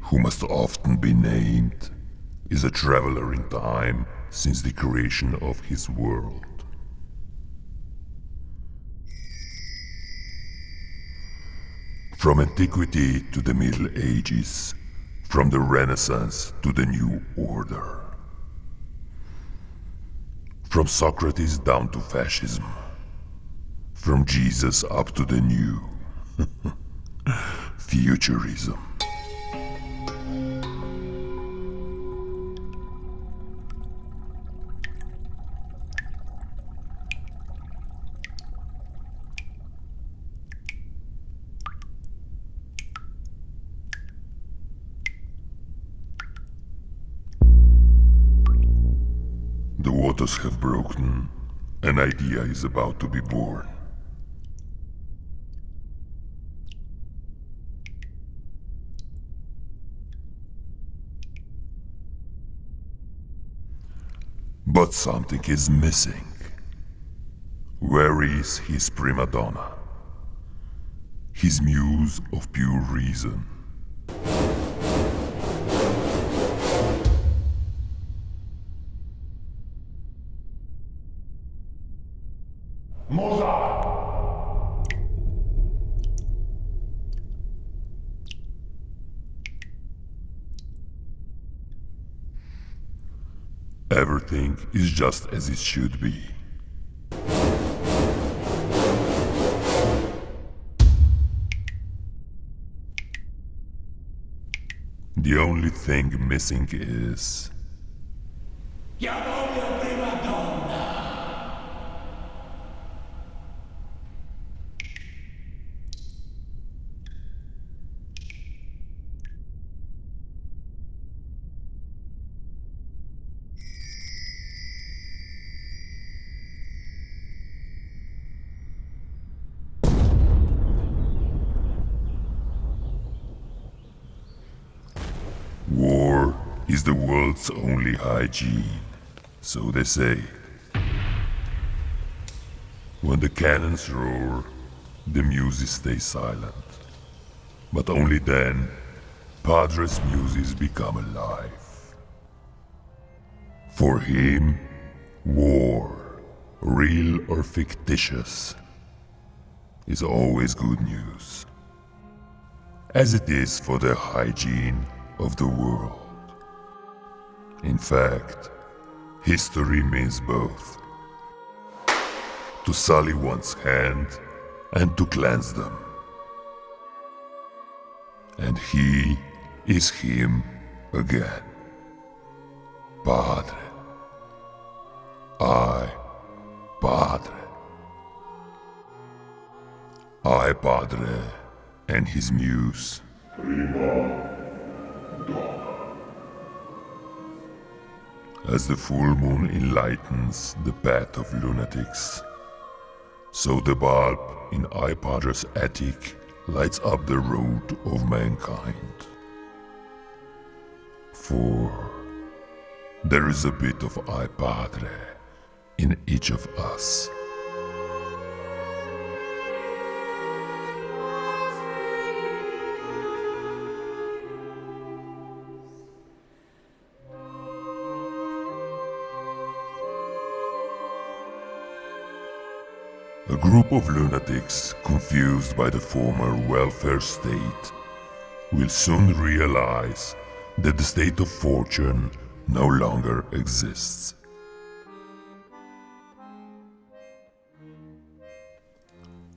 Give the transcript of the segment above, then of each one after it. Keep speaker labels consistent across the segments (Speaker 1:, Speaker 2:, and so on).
Speaker 1: who must often be named, is a traveler in time since the creation of his world. From antiquity to the Middle Ages, from the Renaissance to the New Order. From Socrates down to fascism. From Jesus up to the new futurism. The waters have broken. An idea is about to be born. But something is missing. Where is his prima donna? His muse of pure reason? Everything is just as it should be. The only thing missing is... War is the world's only hygiene, so they say. When the cannons roar, the muses stay silent. But only then, Padres' muses become alive. For him, war, real or fictitious, is always good news. As it is for the hygiene of the world. In fact, history means both. To sully one's hand and to cleanse them. And he is him again. Padre. iPADRE. iPADRE and his muse.
Speaker 2: Prima, Donna.
Speaker 1: As the full moon enlightens the path of lunatics, so the bulb in iPADRE's attic lights up the road of mankind. For there is a bit of iPADRE in each of us. A group of lunatics, confused by the former welfare state, will soon realize that the state of fortune no longer exists.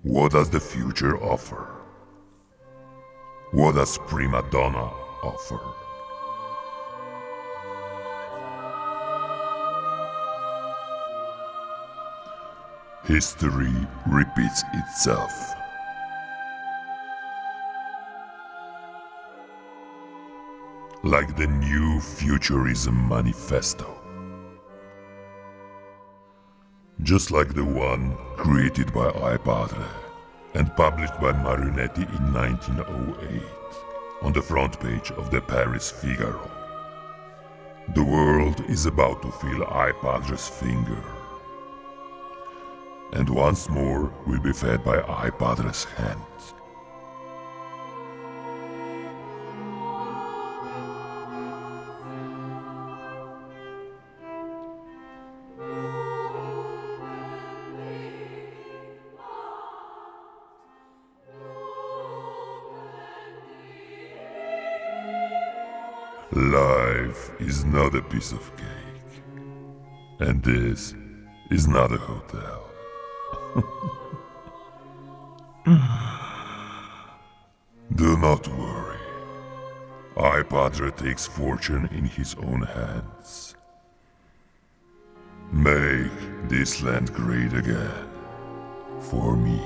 Speaker 1: What does the future offer? What does Prima Donna offer? History repeats itself. Like the new Futurism Manifesto. Just like the one created by iPADRE and published by Marionetti in 1908 on the front page of the Paris Figaro. The world is about to feel iPADRE's finger. And once more will be fed by iPADRE's hands. Life is not a piece of cake, and this is not a hotel. Do not worry. iPADRE takes fortune in his own hands. Make this land great again for me.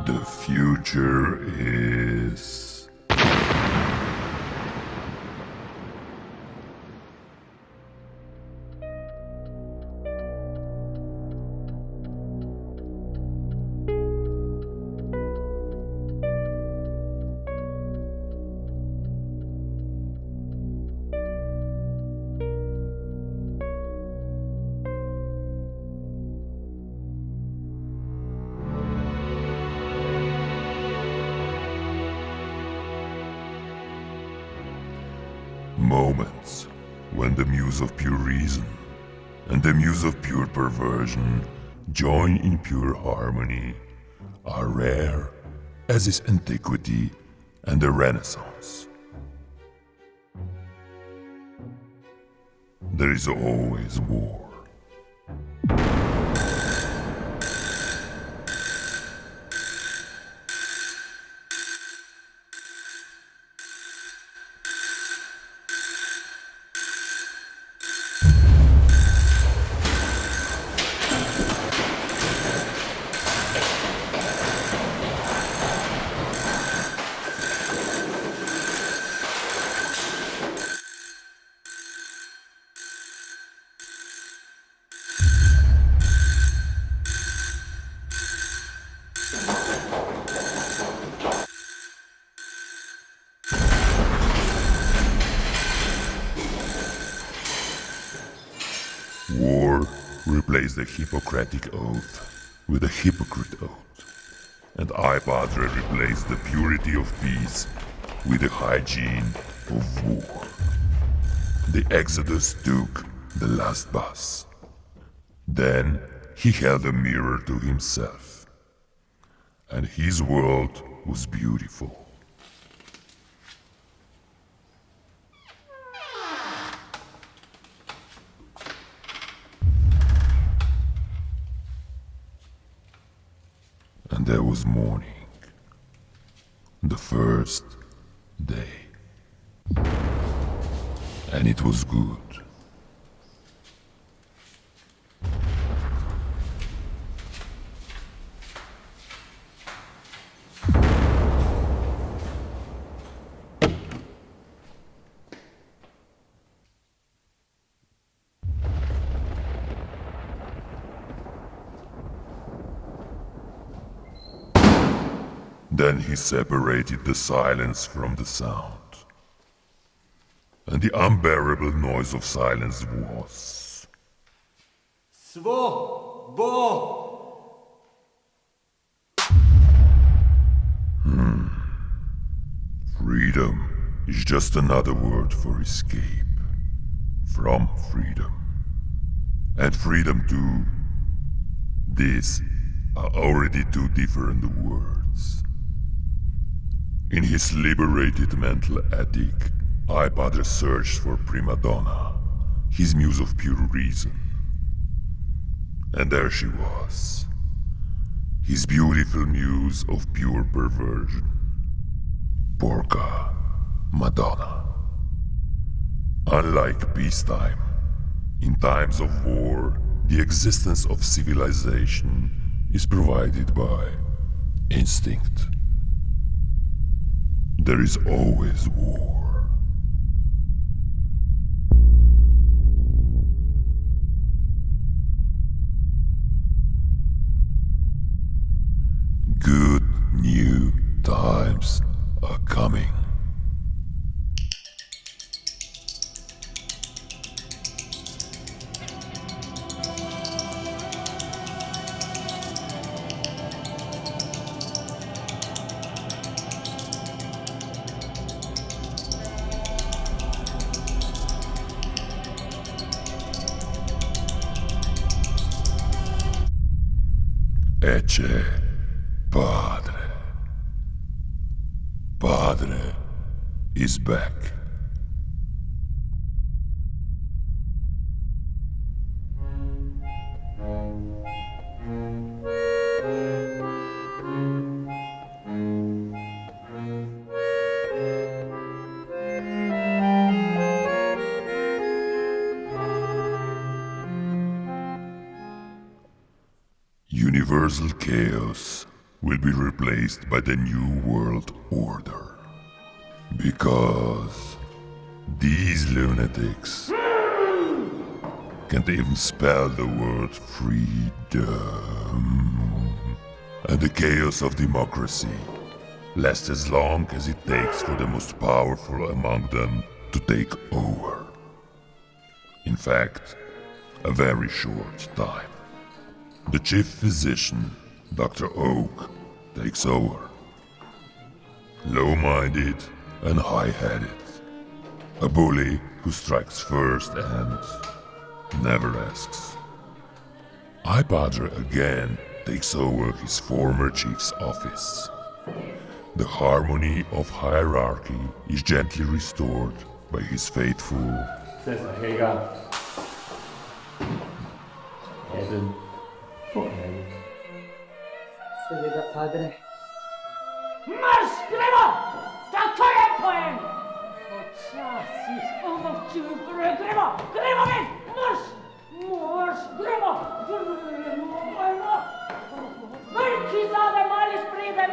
Speaker 1: The future is... Moments when the muse of pure reason and the muse of pure perversion join in pure harmony are rare as is antiquity and the Renaissance. There is always war. War replaced the Hippocratic Oath with a hypocrite oath, and iPADRE replaced the purity of peace with the hygiene of war. The Exodus took the last bus. Then he held a mirror to himself, and his world was beautiful. And there was morning, the first day, and it was good. Then he separated the silence from the sound. And the unbearable noise of silence was... Freedom is just another word for escape from freedom. And freedom too. These are already two different words. In his liberated mental attic, iPADRE searched for Prima Donna, his muse of pure reason. And there she was, his beautiful muse of pure perversion. Porca Madonna. Unlike peacetime, in times of war, the existence of civilization is provided by instinct. There is always war. Good new times are coming. Ecce Padre. Padre is back. Universal chaos will be replaced by the New World Order. Because these lunatics can't even spell the word freedom. And the chaos of democracy lasts as long as it takes for the most powerful among them to take over. In fact, a very short time. The chief physician, Dr. Oak, takes over. Low-minded and high-headed. A bully who strikes first and never asks. iPADRE again takes over his former chief's office. The harmony of hierarchy is gently restored by his faithful
Speaker 3: Helga. Eden.
Speaker 4: Seveda Padre.
Speaker 5: Marsz, gremo! Tako je pojem! Počasi, omovčuju, gremo! Gremo ven! Marsz! Marsz, gremo! Gremo! Veliki zade, mali spredaj,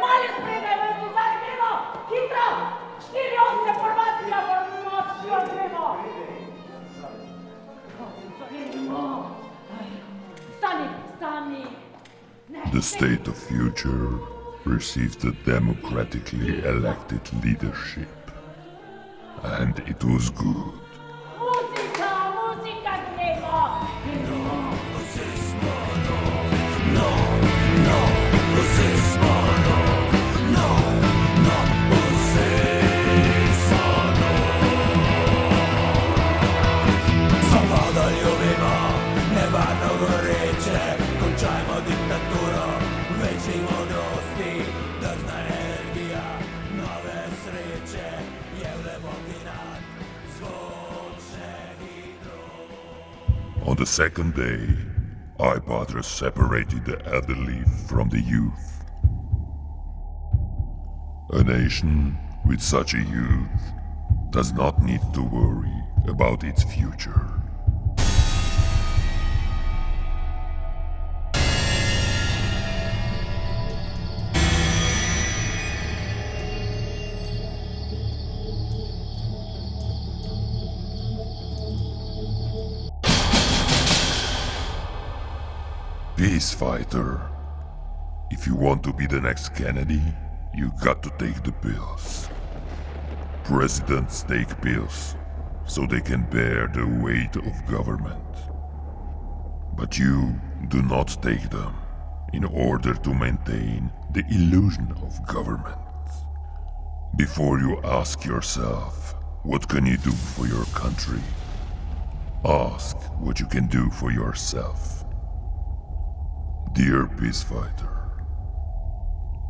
Speaker 5: veliki zade, gremo! Hitro! 4-8 formacija, gremo! Gremo! Stani!
Speaker 1: The state of future receives the democratically elected leadership. And it was good.
Speaker 5: Muzika, gremo!
Speaker 6: Svobodo ljubimo, nevarno goreče, končajmo diktaturo, večji modrosti, drzna energija, nove sreče, jevlemo dinat, zvočne hidro.
Speaker 1: On the second day, iPADRE separated the elderly from the youth. A nation with such a youth does not need to worry about its future. Peacefighter. If you want to be the next Kennedy, you got to take the pills. Presidents take pills so they can bear the weight of government. But you do not take them in order to maintain the illusion of government. Before you ask yourself, what can you do for your country? Ask what you can do for yourself. Dear Peacefighter,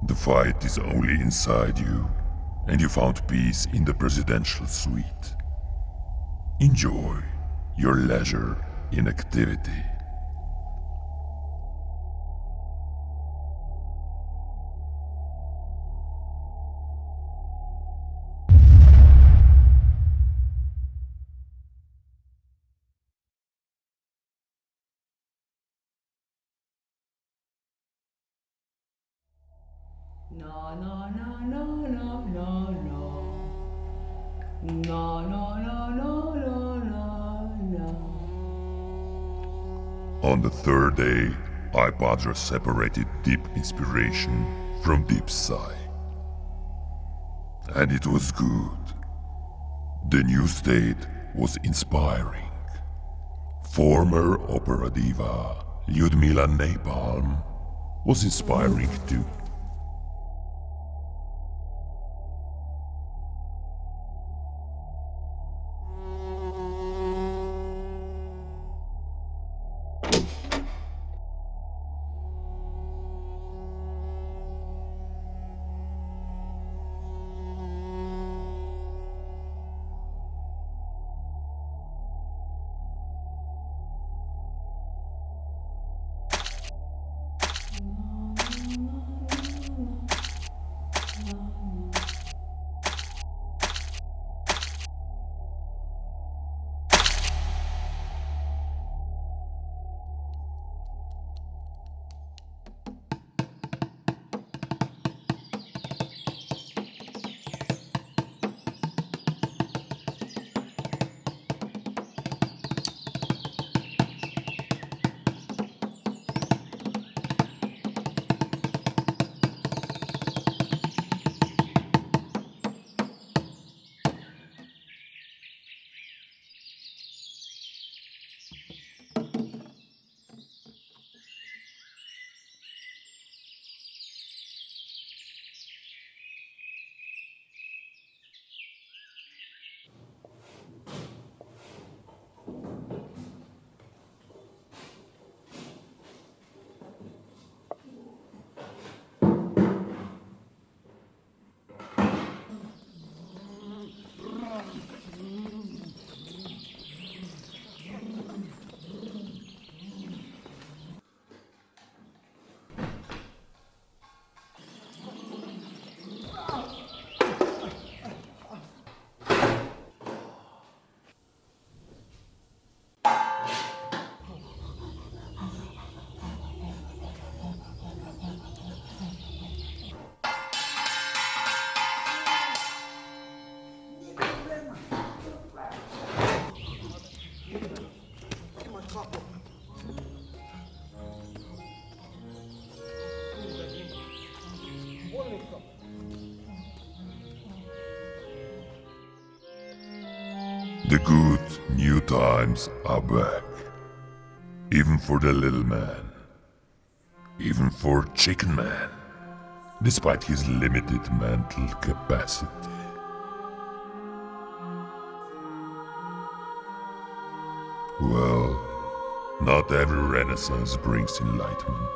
Speaker 1: the fight is only inside you, and you found peace in the presidential suite. Enjoy your leisure in activity.
Speaker 5: No, no, no, no, no, no, no. No, no, no, no, no, no, no.
Speaker 1: On the third day, iPADRE separated deep inspiration from deep sigh. And it was good. The new state was inspiring. Former opera diva Ljudmila Napalm was inspiring too. The good new times are back. Even for the little man. Even for Chicken Man. Despite his limited mental capacity. Well, not every renaissance brings enlightenment.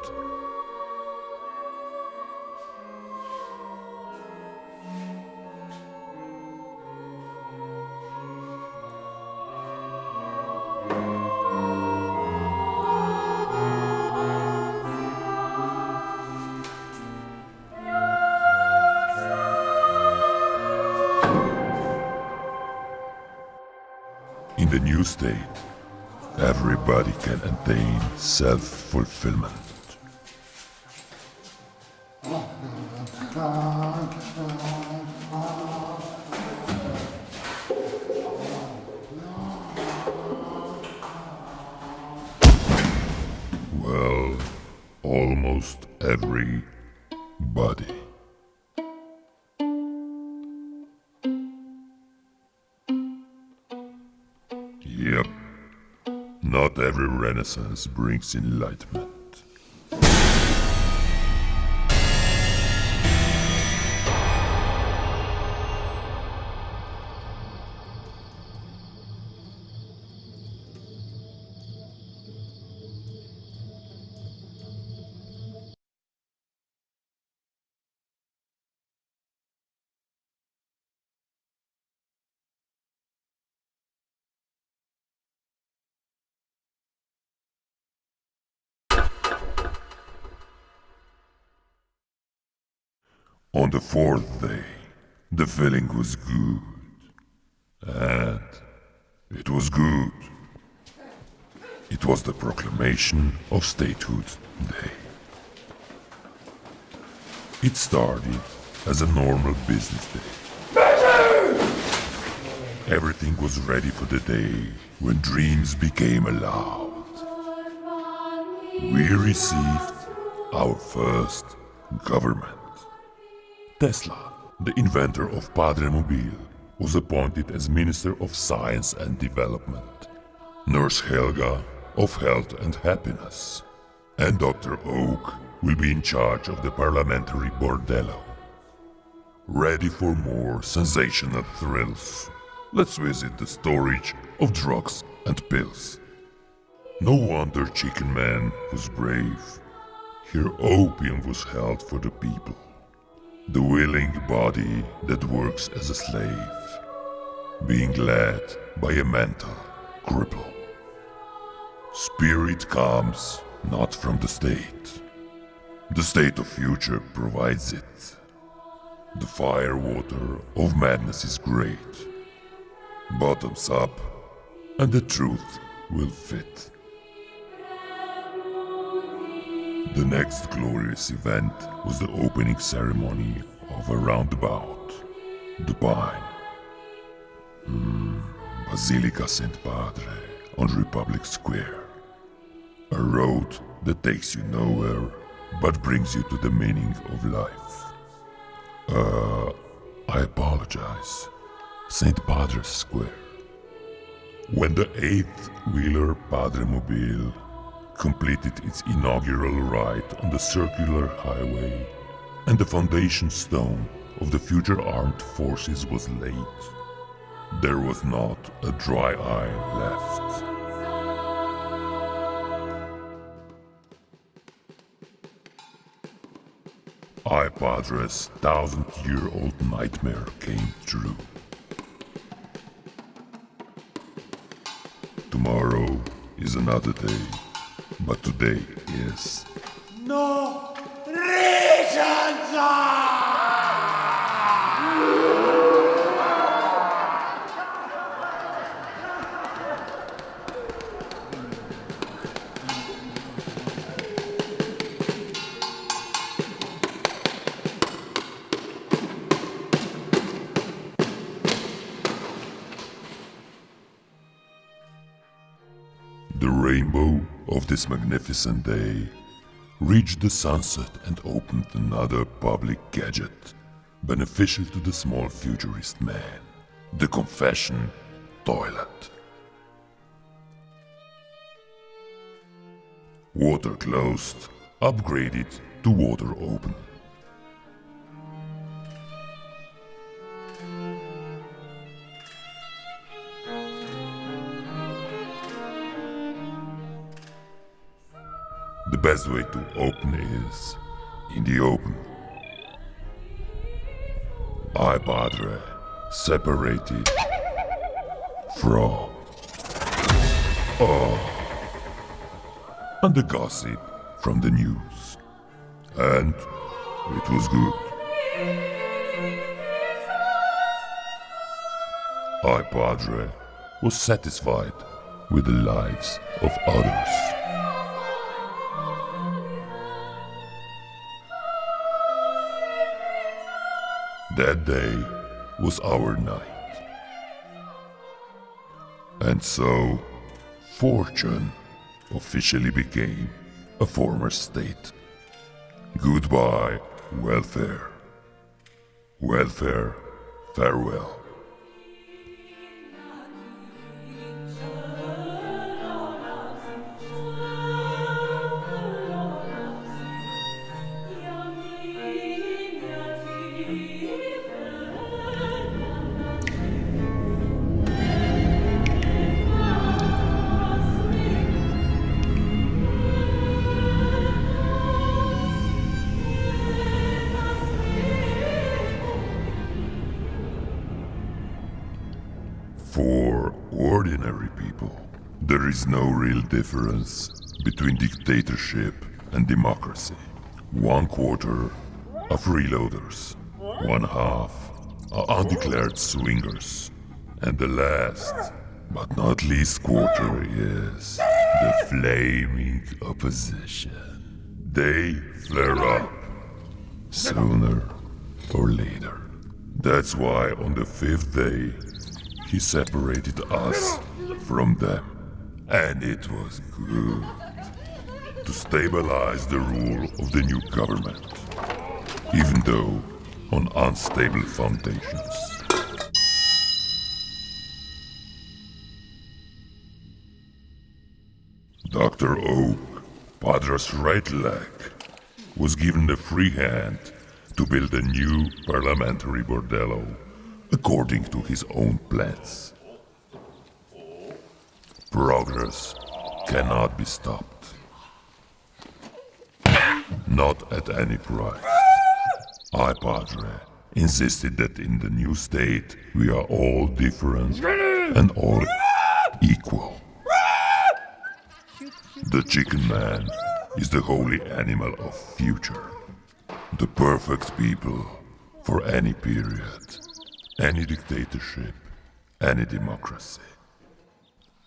Speaker 1: In the new state, everybody can attain self-fulfillment. Well, almost everybody. Yep. Not every renaissance brings enlightenment. On the fourth day, the feeling was good. And it was good. It was the proclamation of Statehood Day. It started as a normal business day. Everything was ready for the day when dreams became allowed. We received our first government. Tesla, the inventor of Padrimobile, was appointed as Minister of Science and Development. Nurse Helga of Health and Happiness. And Dr. Oak will be in charge of the parliamentary bordello. Ready for more sensational thrills? Let's visit the storage of drugs and pills. No wonder Chicken Man was brave. Here opium was held for the people. The willing body that works as a slave, being led by a mental cripple. Spirit comes not from the state. The state of future provides it. The fire water of madness is great. Bottoms up, and the truth will fit. The next glorious event was the opening ceremony of a roundabout, the Pine. Basilica St. Padre on Republic Square. A road that takes you nowhere, but brings you to the meaning of life. I apologize. St. Padre's Square. When the 8th-wheeler Padrimobile completed its inaugural ride on the circular highway, and the foundation stone of the future armed forces was laid, there was not a dry eye left. iPADRE's 1,000-year-old nightmare came true. Tomorrow is another day. But today is
Speaker 6: No reasons!
Speaker 1: the rainbow of this magnificent day reached the sunset and opened another public gadget beneficial to the small futurist man. The confession toilet. Water closed, upgraded to water open. The best way to open is in the open. iPADRE separated from and the gossip from the news. And it was good. iPADRE was satisfied with the lives of others. That day was our night. And so, fortune officially became a former state. Goodbye, welfare. Welfare, farewell. For ordinary people, there is no real difference between dictatorship and democracy. 1/4 are freeloaders, 1/2 are undeclared swingers, and the last, but not least quarter is the flaming opposition. They flare up, sooner or later. That's why on the 5th day, he separated us from them. And it was good to stabilize the rule of the new government, even though on unstable foundations. Dr. Oak, Padra's right leg, was given the free hand to build a new parliamentary bordello according to his own plans. Progress cannot be stopped. Not at any price. iPADRE insisted that in the new state we are all different and all equal. The chicken man is the holy animal of future. The perfect people for any period, any dictatorship, any democracy.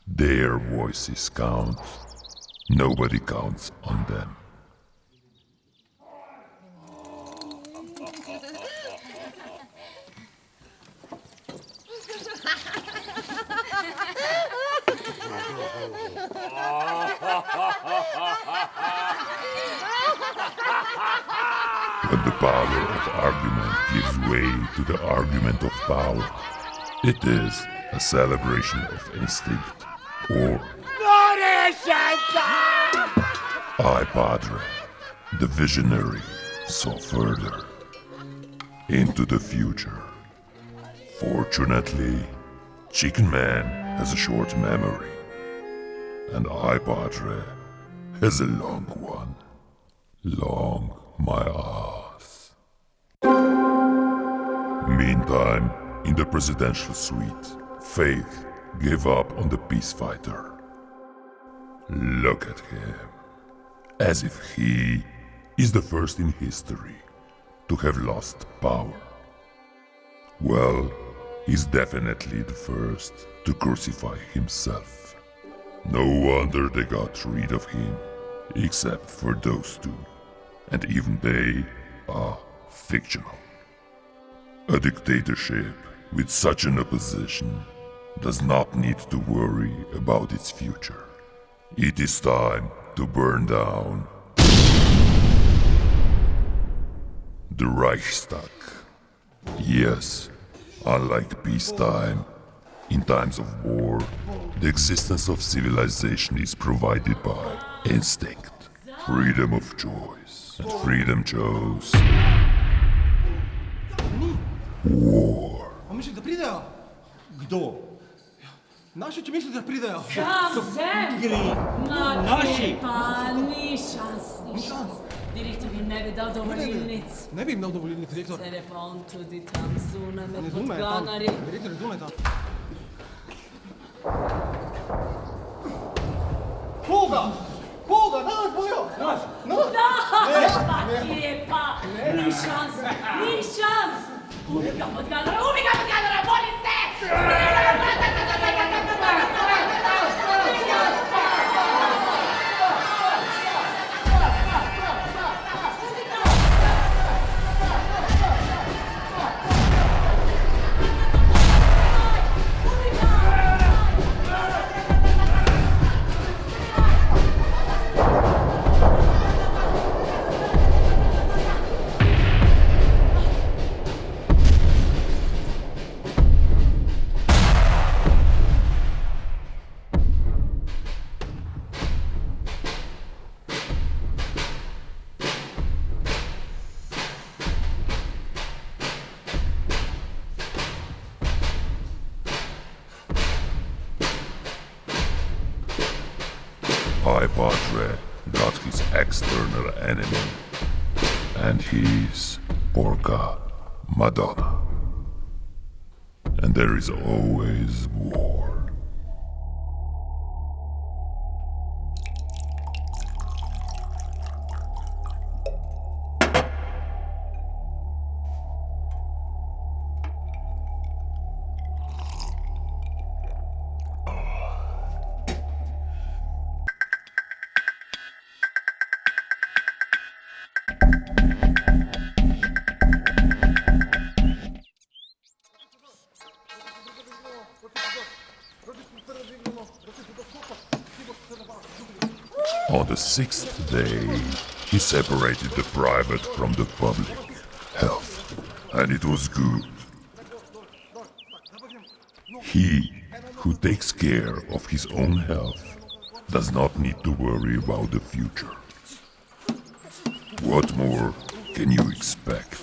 Speaker 1: Their voices count. Nobody counts on them. When the power of argument gives way to the argument of power, it is a celebration of instinct, or iPADRE, the visionary, saw further into the future. Fortunately, Chicken Man has a short memory, and iPADRE has a long one. Long my ass. Meantime, in the presidential suite, Faith gave up on the Peacefighter. Look at him. As if he is the first in history to have lost power. Well, he's definitely the first to crucify himself. No wonder they got rid of him, except for those two. And even they are fictional. A dictatorship with such an opposition does not need to worry about its future. It is time to burn down the Reichstag. Yes, unlike peacetime, In times of war, the existence of civilization is provided by instinct, freedom of choice, and freedom chose war.
Speaker 7: A misliš da pridejo? Kdo? Naši če misliš da pridejo?
Speaker 5: Kam sem?
Speaker 7: Naši?
Speaker 5: Pa ni šans. Direktor jim ne bi dal dovolilnic.
Speaker 7: Ne bi jim dal dovolilnic, direktor.
Speaker 5: Sere pa on tudi tam zunaj
Speaker 7: Ne
Speaker 5: med
Speaker 7: zume tam.
Speaker 5: podganarji.
Speaker 7: Direktor, ne zume tam. Koga? Koga? Nas bojo! Naš!
Speaker 5: Pa kje pa? Ni šans! Ubi ga podganara, boli se!
Speaker 1: iPADRE got his external enemy, and he's Porca Madonna. And there is always war. On the sixth day, he separated the private from the public health, and it was good. He who takes care of his own health does not need to worry about the future. What more can you expect?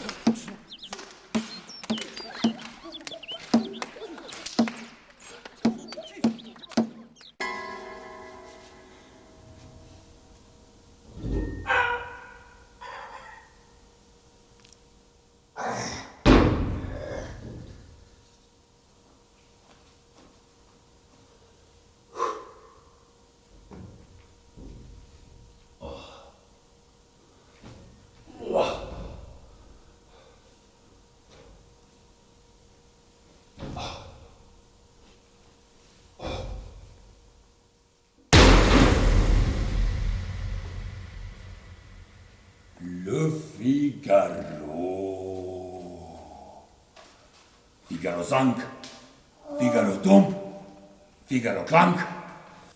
Speaker 6: Le Figaro. Figaro sang, Figaro tump, Figaro clank,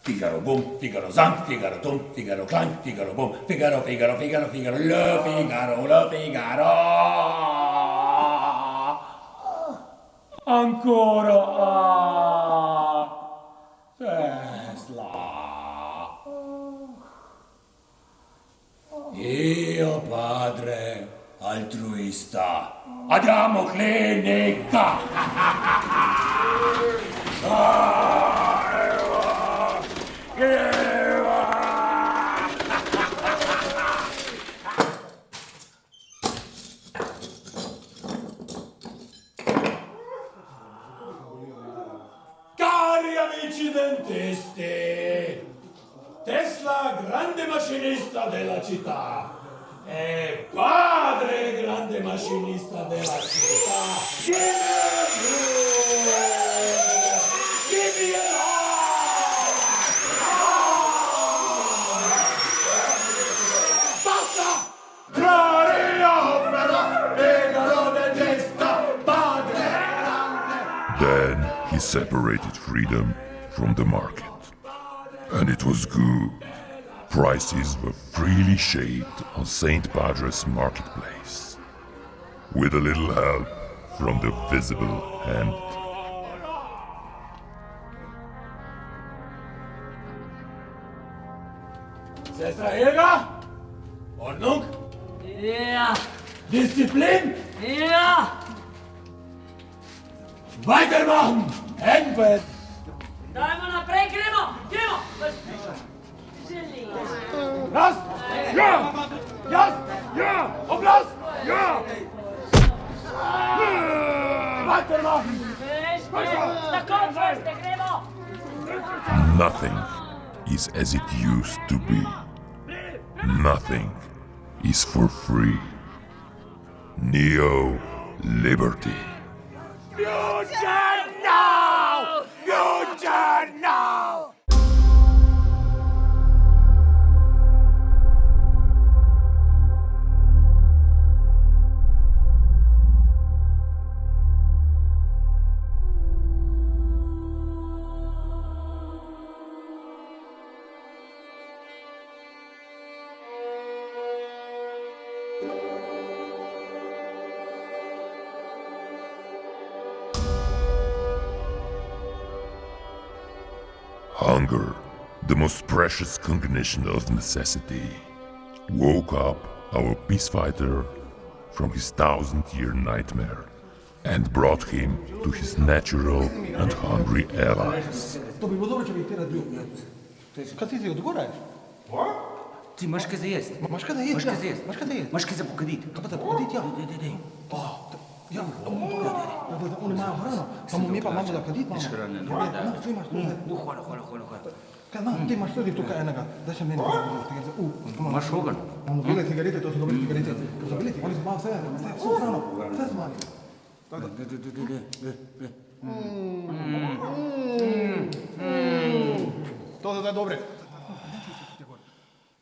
Speaker 6: Figaro boom, Figaro sang, Figaro tump, Figaro clank, Figaro boom, Figaro, Figaro, Figaro, Figaro, le Figaro, le Figaro. Ancora Tesla. Io padre altruista, andiamo clinica! Cari amici dentisti, Tesla, grande macchinista della città, e padre, grande macchinista della città. Give me a basta! Gloria opera, Figaro de testa, padre grande.
Speaker 1: Then he separated freedom from the market. And it was good. Prices were freely shaped on St. Padres marketplace, with a little help from the visible hand.
Speaker 6: Sestra Helga? Ordnung?
Speaker 4: Ja,
Speaker 6: Disziplin?
Speaker 4: ja.
Speaker 6: Weitermachen! Hängen!
Speaker 4: Dajmo naprej, gremo.
Speaker 6: Raz! Ja! Jas! Ja! Oblas! Ja! Weitermachen!
Speaker 4: Tako, vrste, gremo.
Speaker 1: Nothing is as it used to be. Nothing is for free. Neo Liberty.
Speaker 6: Future now! Future now!
Speaker 1: Hunger, the most precious cognition of necessity, woke up our Peacefighter from his 1,000-year nightmare and brought him to his natural and hungry ally.
Speaker 7: To bi bilo dobro, če bi ti radil. Kaj ti odgovarjaš?
Speaker 8: Ti imaš kaj za jesti?
Speaker 7: Imaš kaj za jesti?
Speaker 8: Imaš kaj za jesti?
Speaker 7: Imaš kaj za jesti?
Speaker 8: Imaš kaj za pokaditi?
Speaker 7: Kaj pa za pokaditi, ja?
Speaker 8: Dej.
Speaker 7: Ja, oni imajo hrano, samo mi pa imamo za kaditi.
Speaker 8: Nič hrane, no.
Speaker 7: Tu imaš tudi.
Speaker 8: Hvala.
Speaker 7: Kaj imam, ti imaš tudi tukaj enega. Daj še meni.
Speaker 8: Imaš ogen?
Speaker 7: Imamo bile cigarete, to so dobre cigarete. To so bile, oni so malo vse hrano, vse so mali. To so zdaj dobre.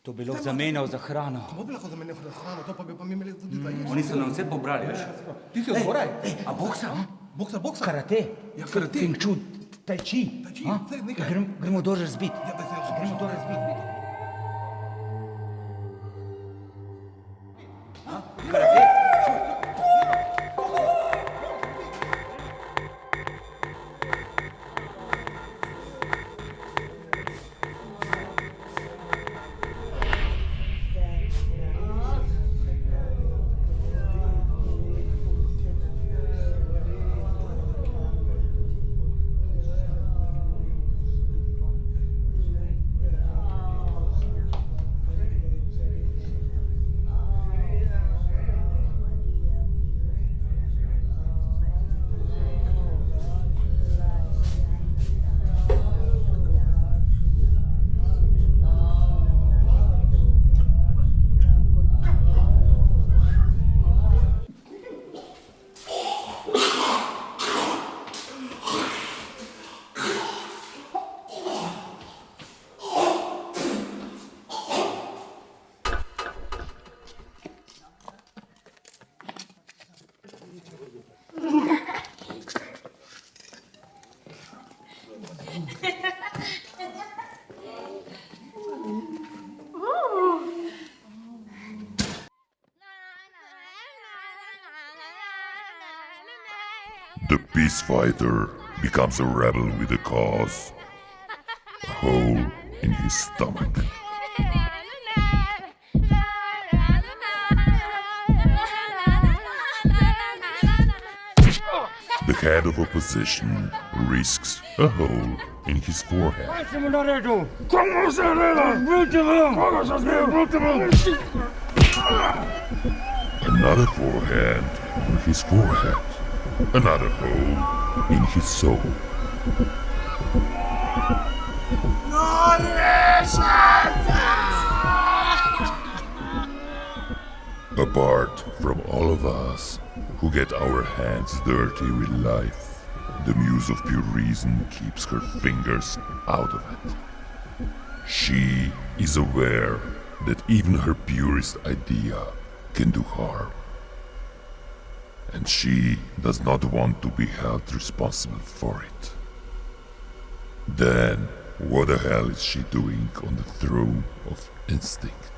Speaker 8: To bi lahko zamenjal za hrano.
Speaker 7: Kako bi lahko zamenjal za hrano, to pa bi pa mi imeli tudi za jesti.
Speaker 8: Oni so nam vse pobrali, veš?
Speaker 7: Ti si odgoraj?
Speaker 8: A boksa?
Speaker 7: Boksa?
Speaker 8: Karate?
Speaker 7: Ja, karate.
Speaker 8: Feng Shui, Tai Chi.
Speaker 7: Saj nekaj.
Speaker 8: Gremo dol razbiti.
Speaker 7: Ja, da se
Speaker 8: Gremo dol razbiti. Karate?
Speaker 1: The Peacefighter becomes a rebel with a cause. A hole in his stomach. The head of Opposition risks a hole in his forehead. Another forehand on his forehead. Another hole in his soul. Apart from all of us who get our hands dirty with life, the muse of pure reason keeps her fingers out of it. She is aware that even her purest idea can do harm. And she does not want to be held responsible for it. Then, what the hell is she doing on the throne of instinct?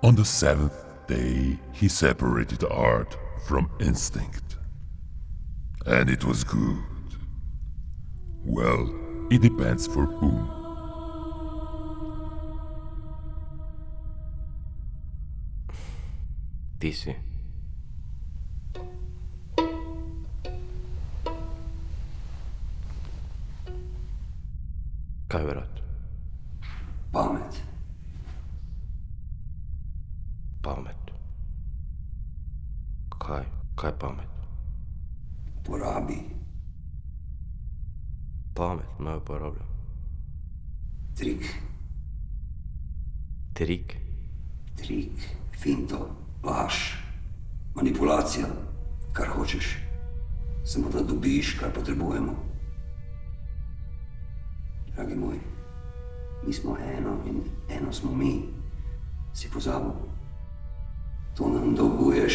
Speaker 1: On the seventh day, he separated art from instinct. And it was good. Well, it depends for whom.
Speaker 9: Ti si. Kaj, brat?
Speaker 6: Pamet.
Speaker 9: Pamet. Kaj pamet?
Speaker 6: Porabi.
Speaker 9: Pamet me uporabljam.
Speaker 6: Trik.
Speaker 9: Trik?
Speaker 6: Trik. Finto. Laž. Manipulacija. Kar hočeš. Samo da dobiš, kar potrebujemo. Dragi moj, mi smo eno in eno smo mi. Si pozabil? To nam dolguješ.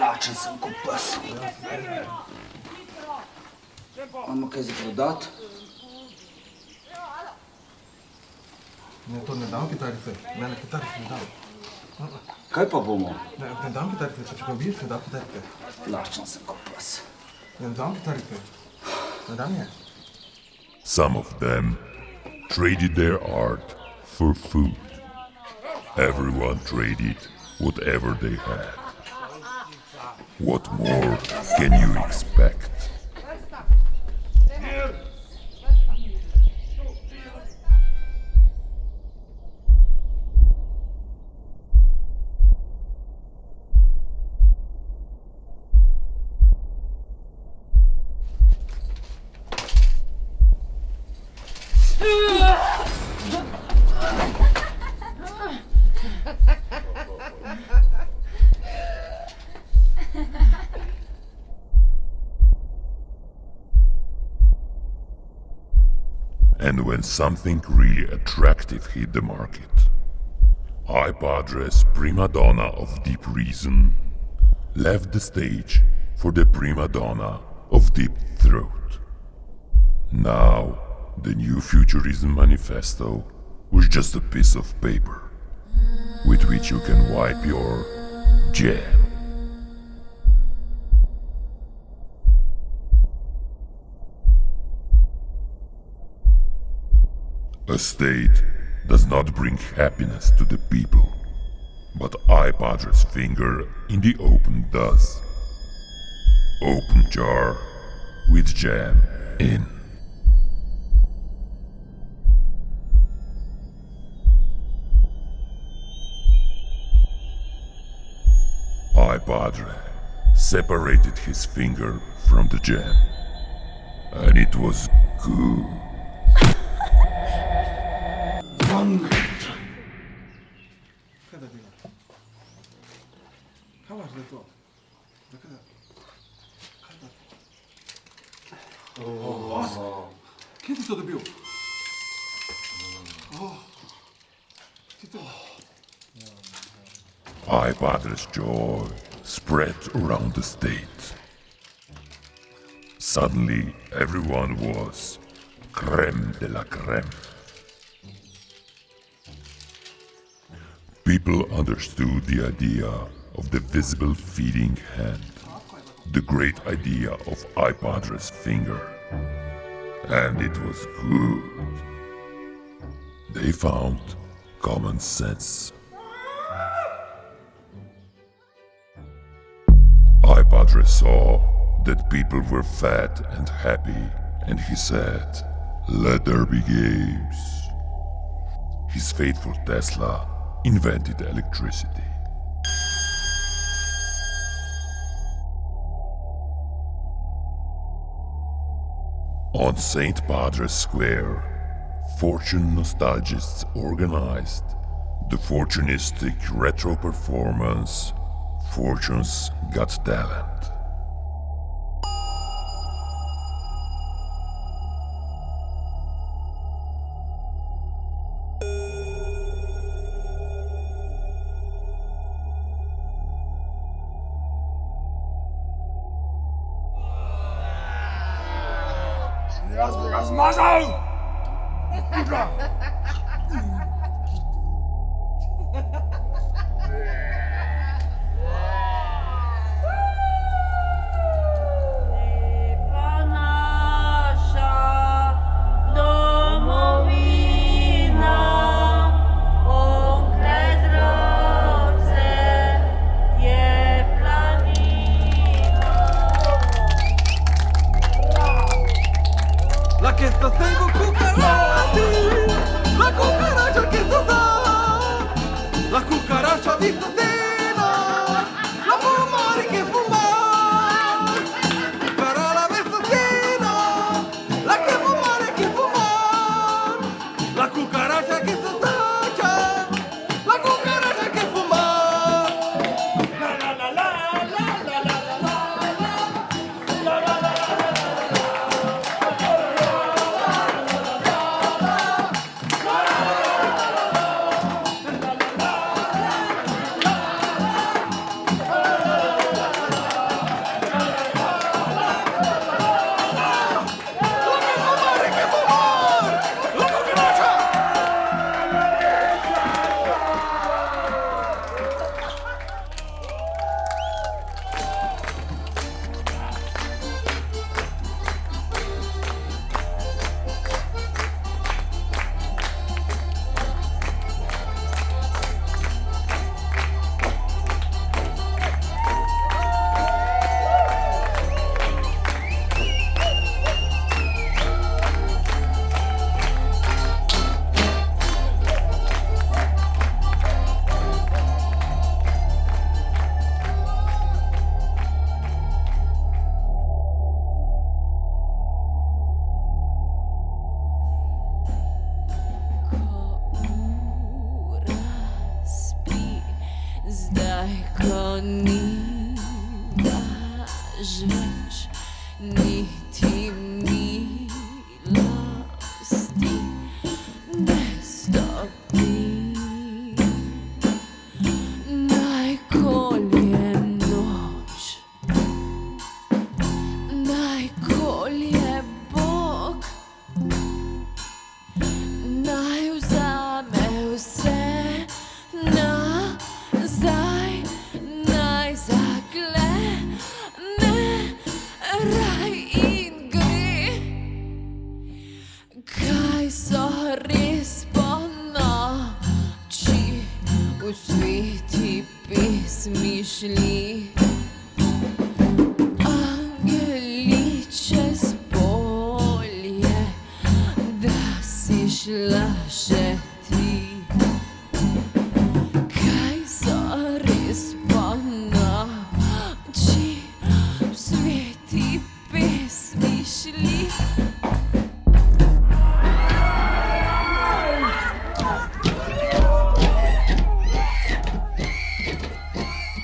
Speaker 8: Lačen sem kot pes. Imamo kaj za prodat?
Speaker 7: Ne, to ne dam kitarice. Ne, kitarice ne dam.
Speaker 8: Kaj pa bomo?
Speaker 7: Ne dam kitarice, če ga vidiš, ne dam kitarice.
Speaker 8: Lačen sem kot pes.
Speaker 7: Ne dam kitarice. Ne dam je.
Speaker 1: Some of them traded their art for food. Everyone traded whatever they had. What more can you expect? And when something really attractive hit the market, iPADRE's prima donna of deep reason left the stage for the prima donna of deep throat. Now, the new Futurism Manifesto was just a piece of paper with which you can wipe your jam. A state does not bring happiness to the people, but iPADRE's finger in the open does. Open jar with jam in. iPADRE separated his finger from the jam, and it was good.
Speaker 7: Kaj da dela? Kaj imaš za to? Kaj da? Kje si to dobil? Ti to?
Speaker 1: iPADRE's joy spread around the state. Suddenly, everyone was crème de la crème. People understood the idea of the visible feeding hand, the great idea of iPADRE's finger, and it was good. They found common sense. iPADRE saw that people were fat and happy, and he said, "Let there be games." His faithful Tesla invented electricity. On St. Padre's Square, fortune nostalgists organized the fortunistic retro performance Fortune's Got Talent.
Speaker 6: rozmazał!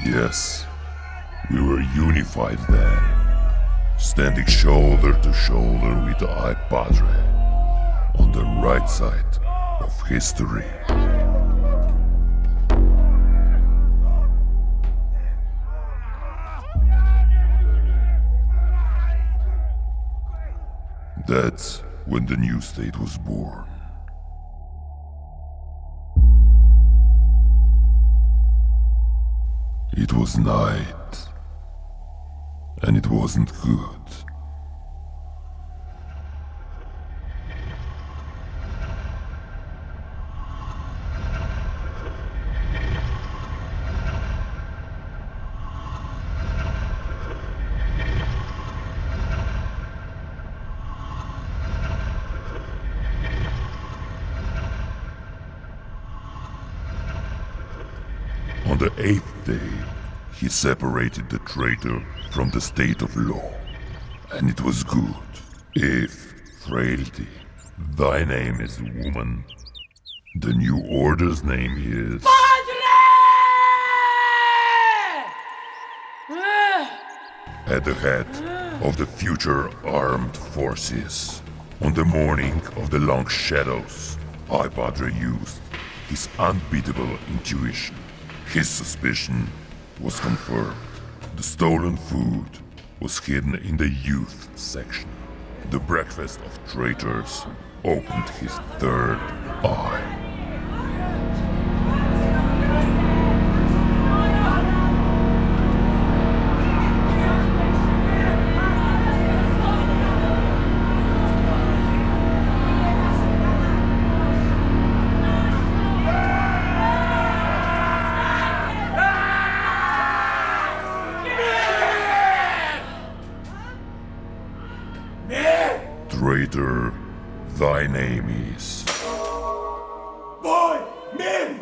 Speaker 1: Yes, we were unified then, standing shoulder to shoulder with the iPADRE on the right side of history. That's when the new state was born. It was night, and it wasn't good. On the 8th day, he separated the traitor from the state of law. And it was good. If, frailty, thy name is woman, the new order's name is... At the head of the future armed forces. On the morning of the long shadows, iPADRE used his unbeatable intuition. His suspicion was confirmed. The stolen food was hidden in the youth section. the breakfast of traitors opened his third eye. Traitor, thy name is...
Speaker 6: Boy, men,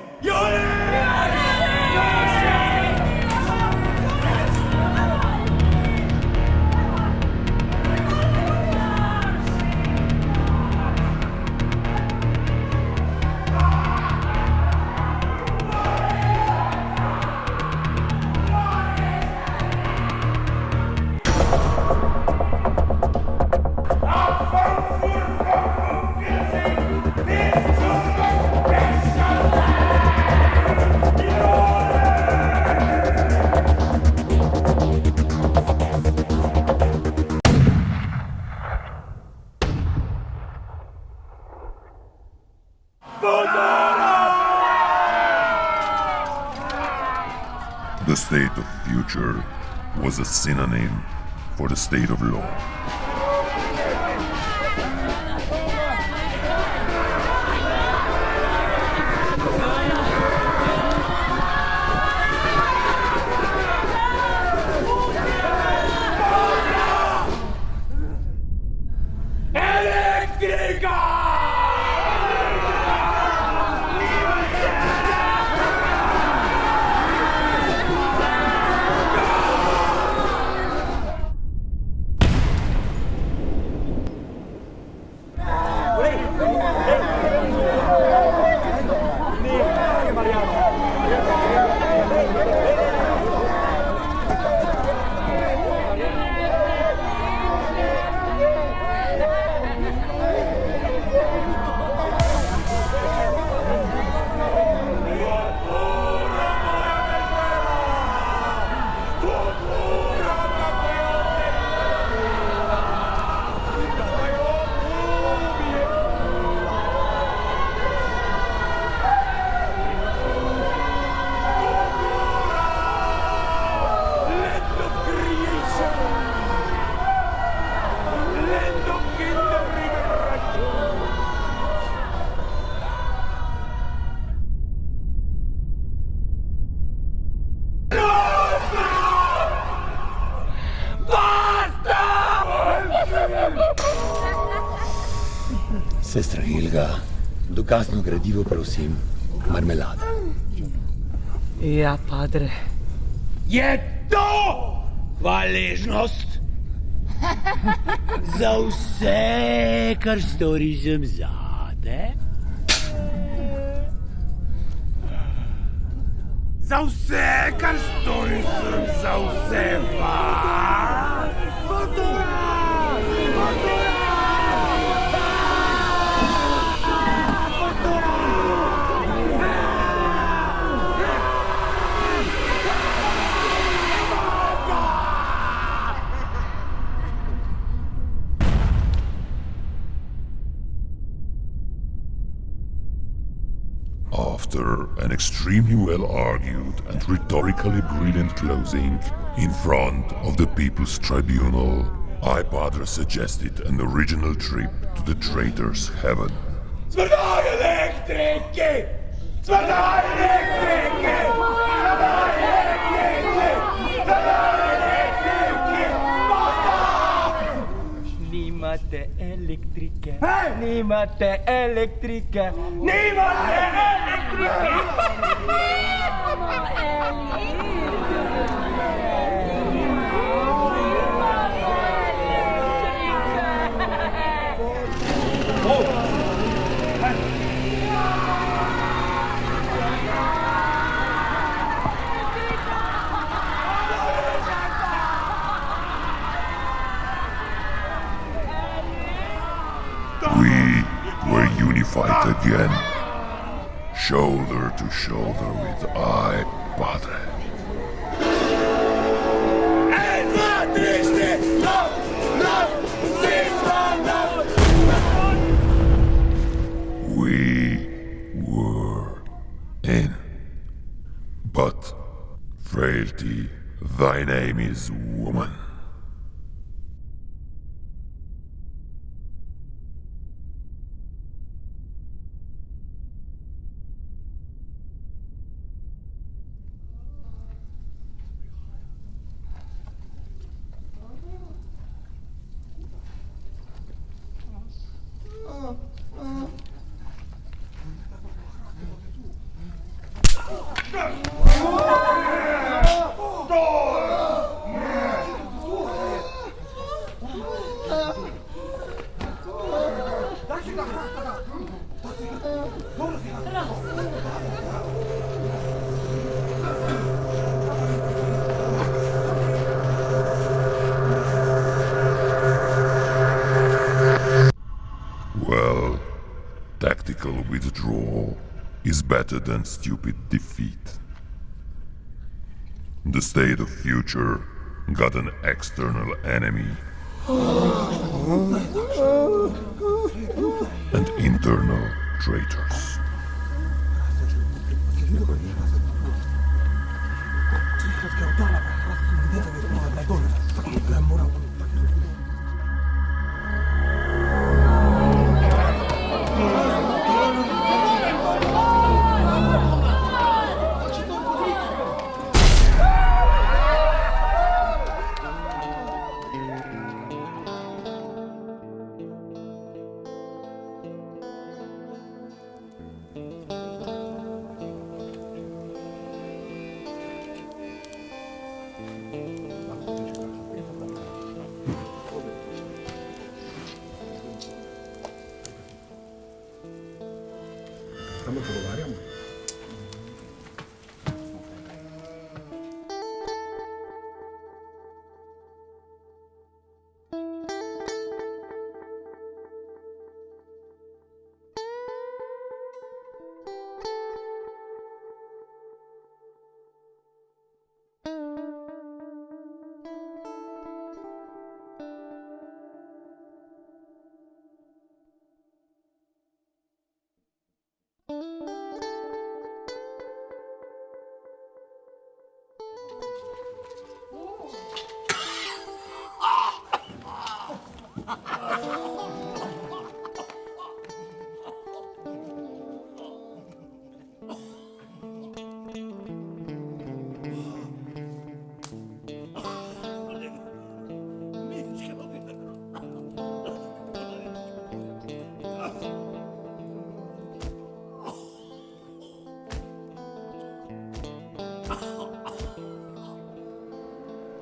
Speaker 1: The state of future was a synonym for the state of law.
Speaker 6: Sestra Helga, dokazno gradivo, prosim, marmelada.
Speaker 4: Ja, padre.
Speaker 6: Je to hvaležnost za vse, kar storim zate? Za vse, kar storim za vse vas?
Speaker 1: After an extremely well-argued and rhetorically brilliant closing in front of the People's Tribunal, iPADRE suggested an original trip to the traitor's heaven.
Speaker 6: Smrdaj elektrike! Smrdaj elektrike! Smrdaj elektrike! Smrdaj elektrike!
Speaker 10: Nimate elektrike! Nimate elektrike! Nimate
Speaker 1: We were unified again, shoulder to shoulder with iPADRE.
Speaker 6: En, dva, tri, štiri, no, no, svi smo
Speaker 1: But, frailty, thy name is woman. Well, tactical withdrawal is better than stupid defeat. The state of future got an external enemy and internal traitors.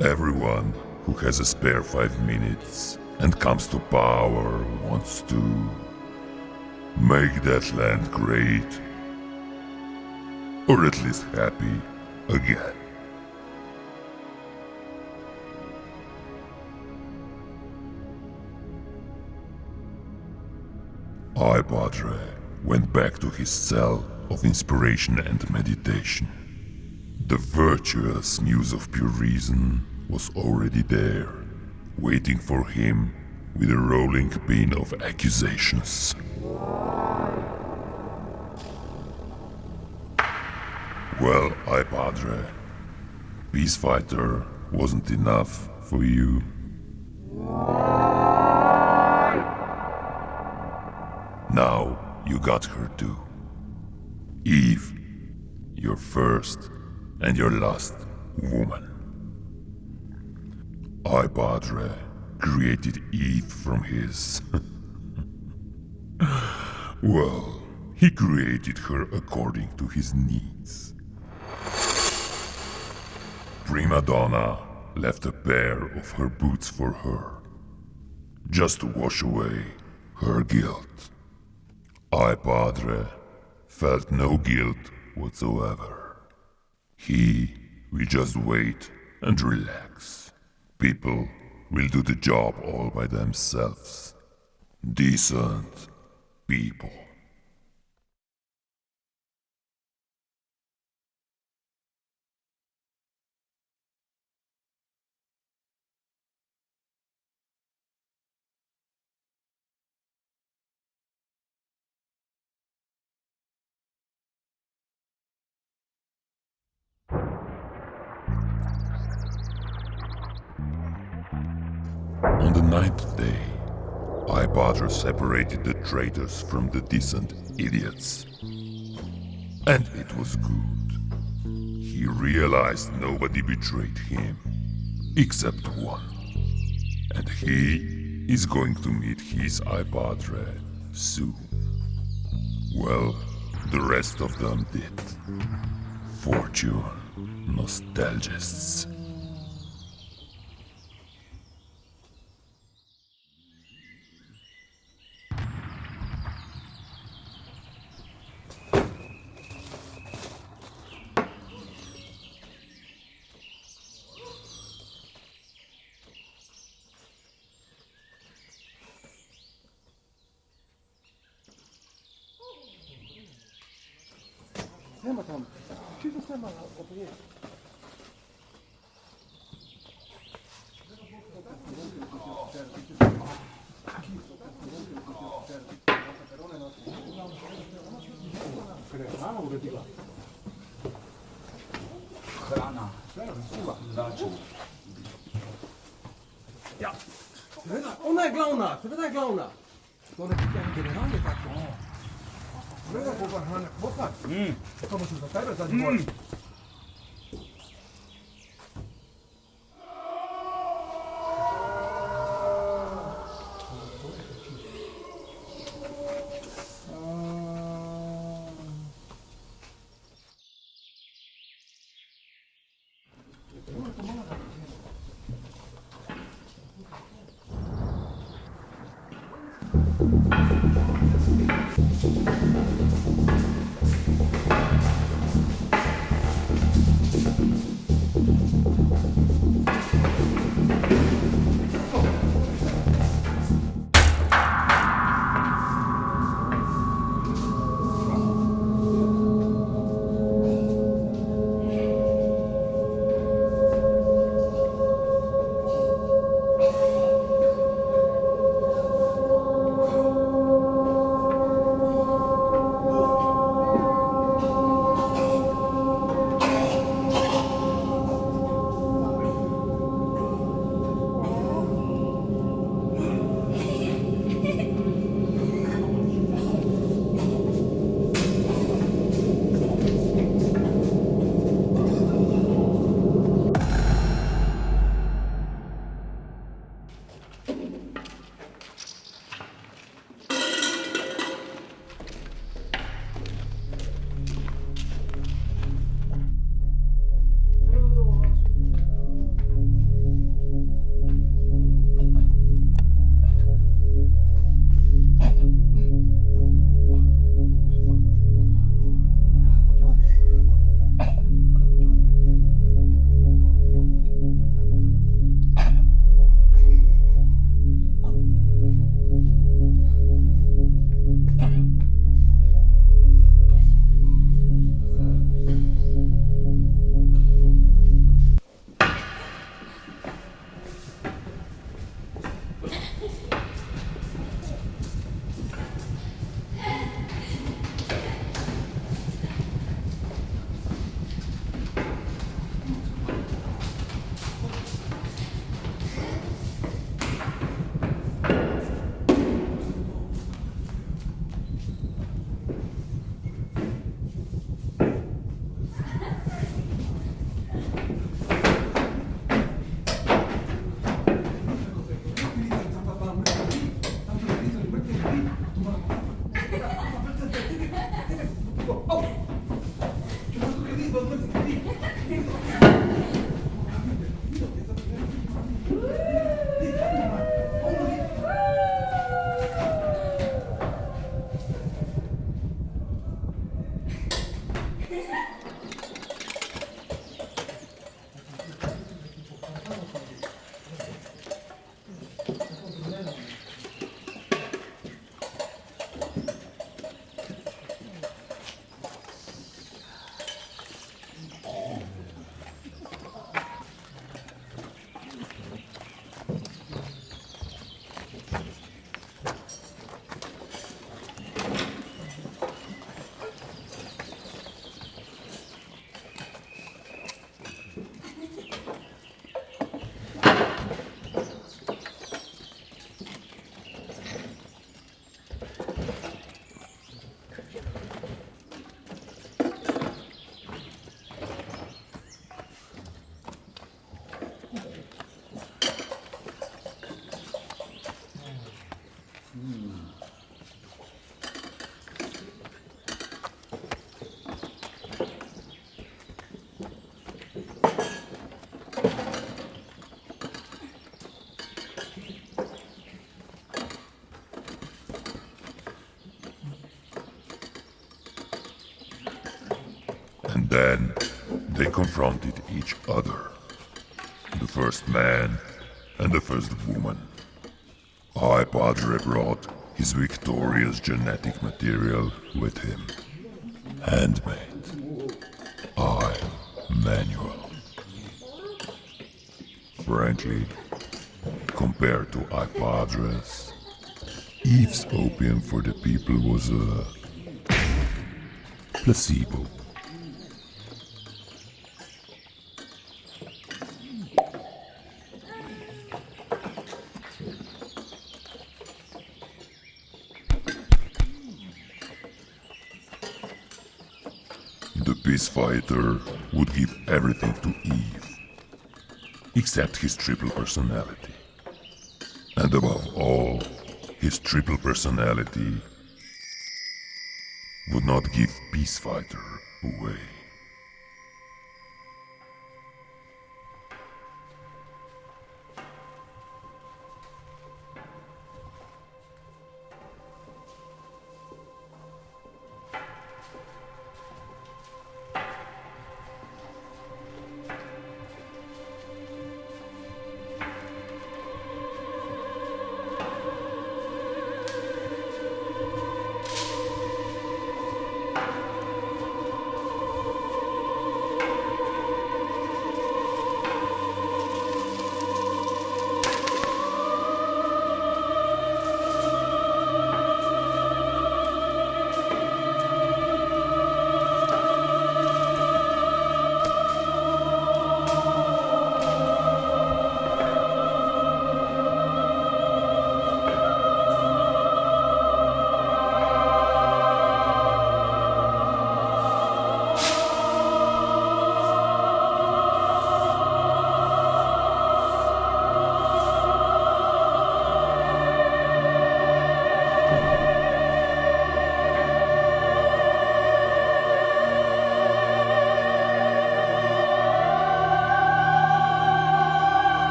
Speaker 1: Everyone who has a spare 5 minutes and comes to power wants to make that land great, or at least happy again. iPADRE went back to his cell of inspiration and meditation. The virtuous muse of pure reason was already there, waiting for him with a rolling pin of accusations. Well, iPADRE, Peacefighter wasn't enough for you. Now you got her too. Eve, your first and your last woman. iPADRE created Eve from his... Well, he created her according to his needs. Prima Donna left a pair of her boots for her, just to wash away her guilt. iPADRE felt no guilt whatsoever. He will just wait and relax. People will do the job all by themselves. Decent people. On the ninth day, iPADRE separated the traitors from the decent idiots. And it was good. He realized nobody betrayed him, except one. And he is going to meet his iPADRE soon. Well, the rest of them did. Fortune, nostalgists.
Speaker 7: Nema tamo. Čisto sve malo oprijeti. Hrana uredila.
Speaker 8: Hrana. Daču.
Speaker 7: Ja. Seveda, ona je glavna, seveda je glavna. To neki general je tako. Seveda, Bojan hrane, popak. To bo se za tebe zadnji boj.
Speaker 1: Then they confronted each other. The first man and the first woman. iPADRE brought his victorious genetic material with him. Handmade. I manual. Frankly, compared to iPADRE's, Eve's opium for the people was a placebo. The Peacefighter would give everything to Eve, except his triple personality. And above all, his triple personality would not give Peacefighter away.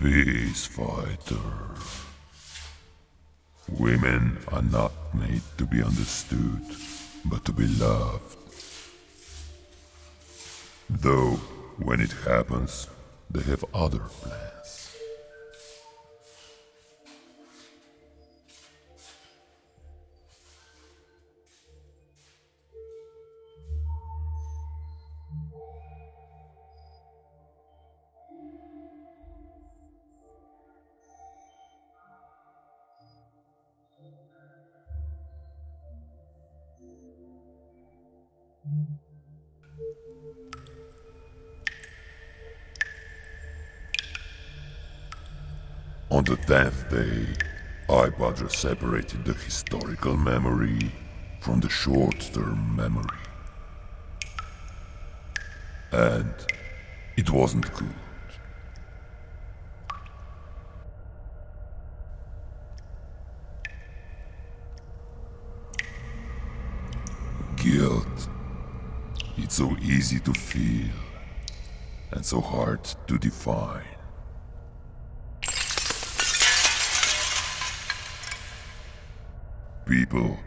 Speaker 1: Peacefighter. Women are not made to be understood, but to be loved. Though, when it happens, they have other plans. On the 10th day, iPADRE separated the historical memory from the short-term memory. And it wasn't good. Guilt. It's so easy to feel, and so hard to define. People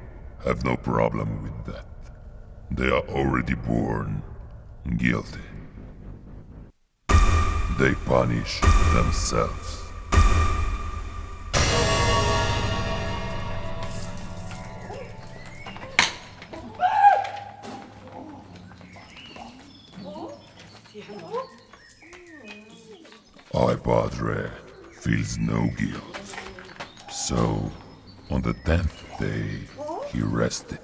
Speaker 1: have no problem with that. They are already born guilty. They punish themselves. iPADRE feels no guilt. So, on the 10th day, he rested.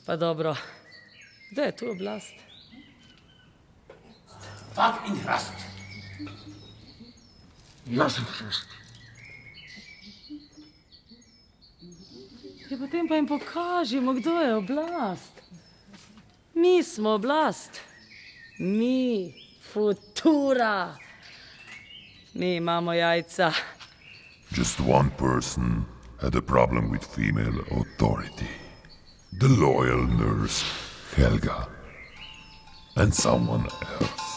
Speaker 4: Pa dobro, gdje je tu oblast?
Speaker 6: Fucking rast.
Speaker 7: Ja sam šest.
Speaker 4: Ja, potem pa jim pokažimo, kdo je oblast. Mi smo oblast. Mi, futura. Mi imamo jajca.
Speaker 1: Just one person had a problem with female authority. The loyal nurse, Helga. And someone else.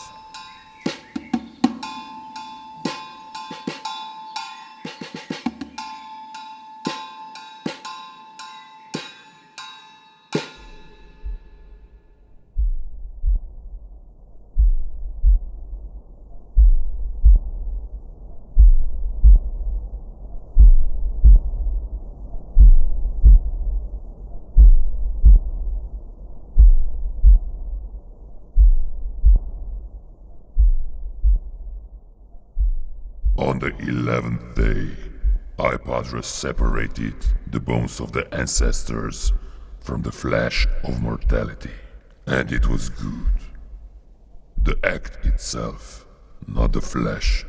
Speaker 1: On the 11th day, iPADRE separated the bones of the ancestors from the flesh of mortality. And it was good. The act itself, not the flesh.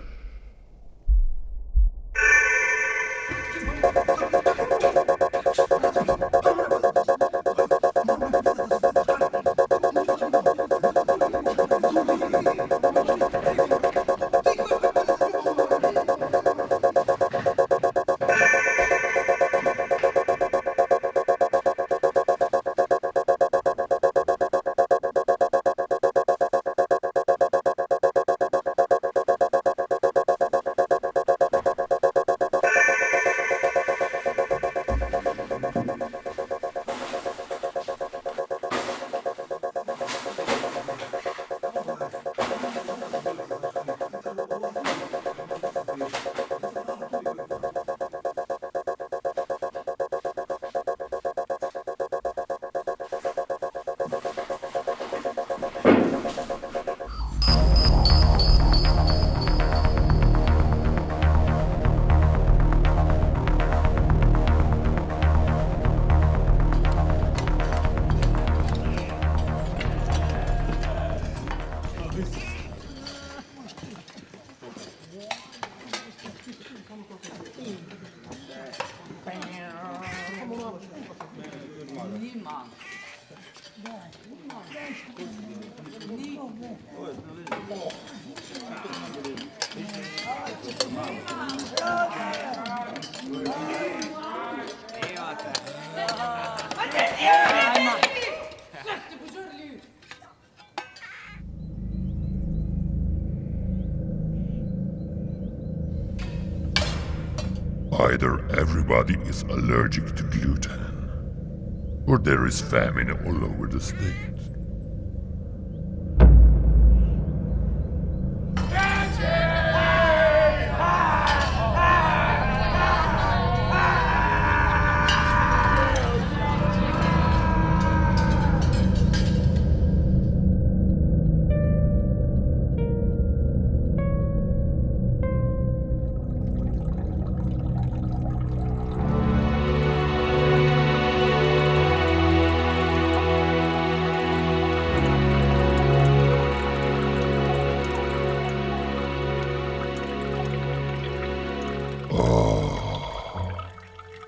Speaker 1: Either everybody is allergic to gluten, or there is famine all over the state.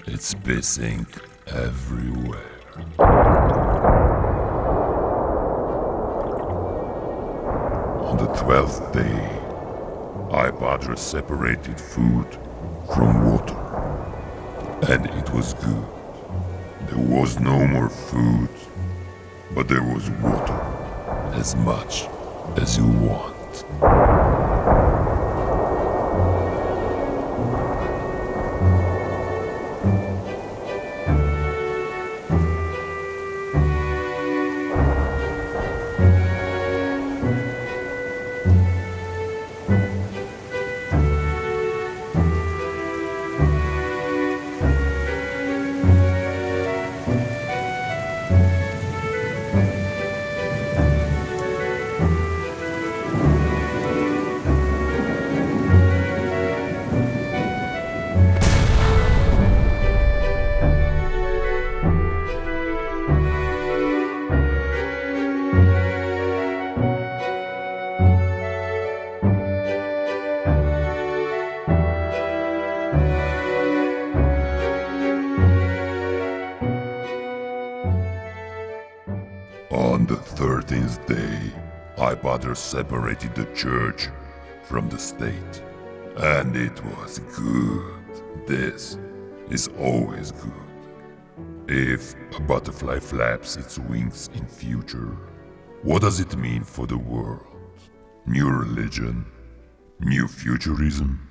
Speaker 1: It's pissing everywhere. On the 12th day, iPADRE separated food from water. And it was good. There was no more food, but there was water, as much as you want. 13th day, iPADRE separated the church from the state. And it was good. This is always good. If a butterfly flaps its wings in future, what does it mean for the world? New religion? New futurism?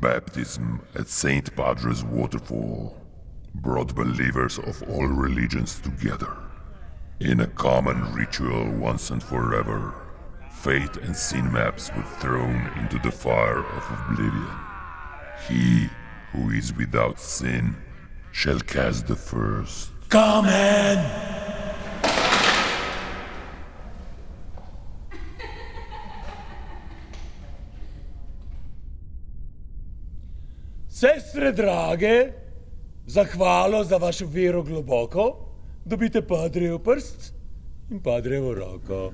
Speaker 1: Baptism at St. Padre's waterfall brought believers of all religions together. In a common ritual once and forever, fate and sin maps were thrown into the fire of oblivion. He who is without sin shall cast the first.
Speaker 6: Come in! Sestre drage, zahvalo za vašo vero globoko, dobite padrejev prst in padrejevo roko.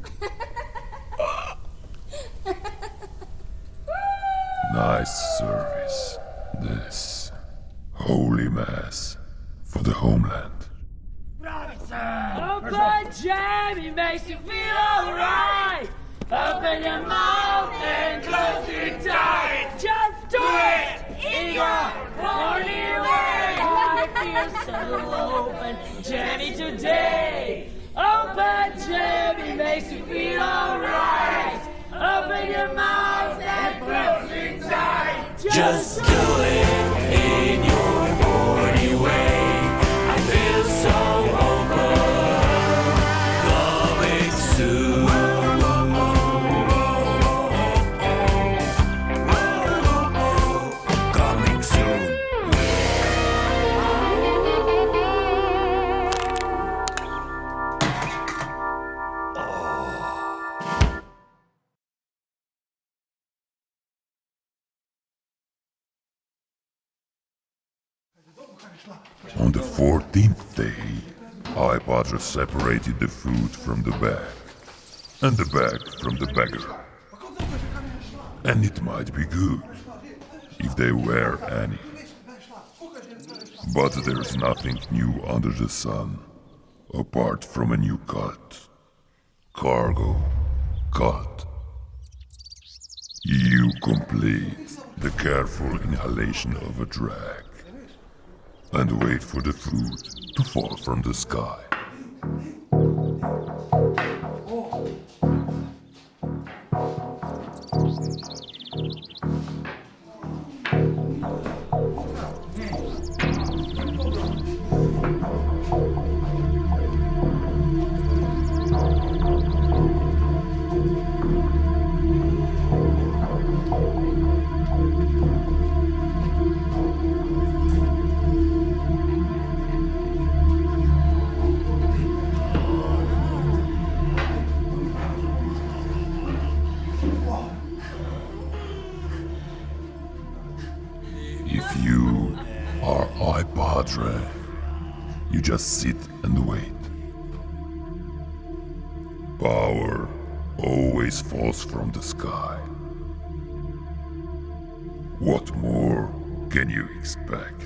Speaker 1: Nice service, this holy mass for the homeland.
Speaker 4: Open jam, it makes you feel alright. Open your mouth and close it tight. Just do it in your holy way. I feel so open, jammy today. Open jam, it makes you feel alright. Open your mouth and close it tight.
Speaker 6: Just do it in your holy way. I feel so open, coming soon.
Speaker 1: On the 14th day, iPADRE separated the food from the bag, and the bag from the beggar. And it might be good, if they were any. But there's nothing new under the sun, apart from a new cult. Cargo cult. You complete the careful inhalation of a drag, and wait for the food to fall from the sky. If you are iPADRE, you just sit and wait. Power always falls from the sky. What more can you expect?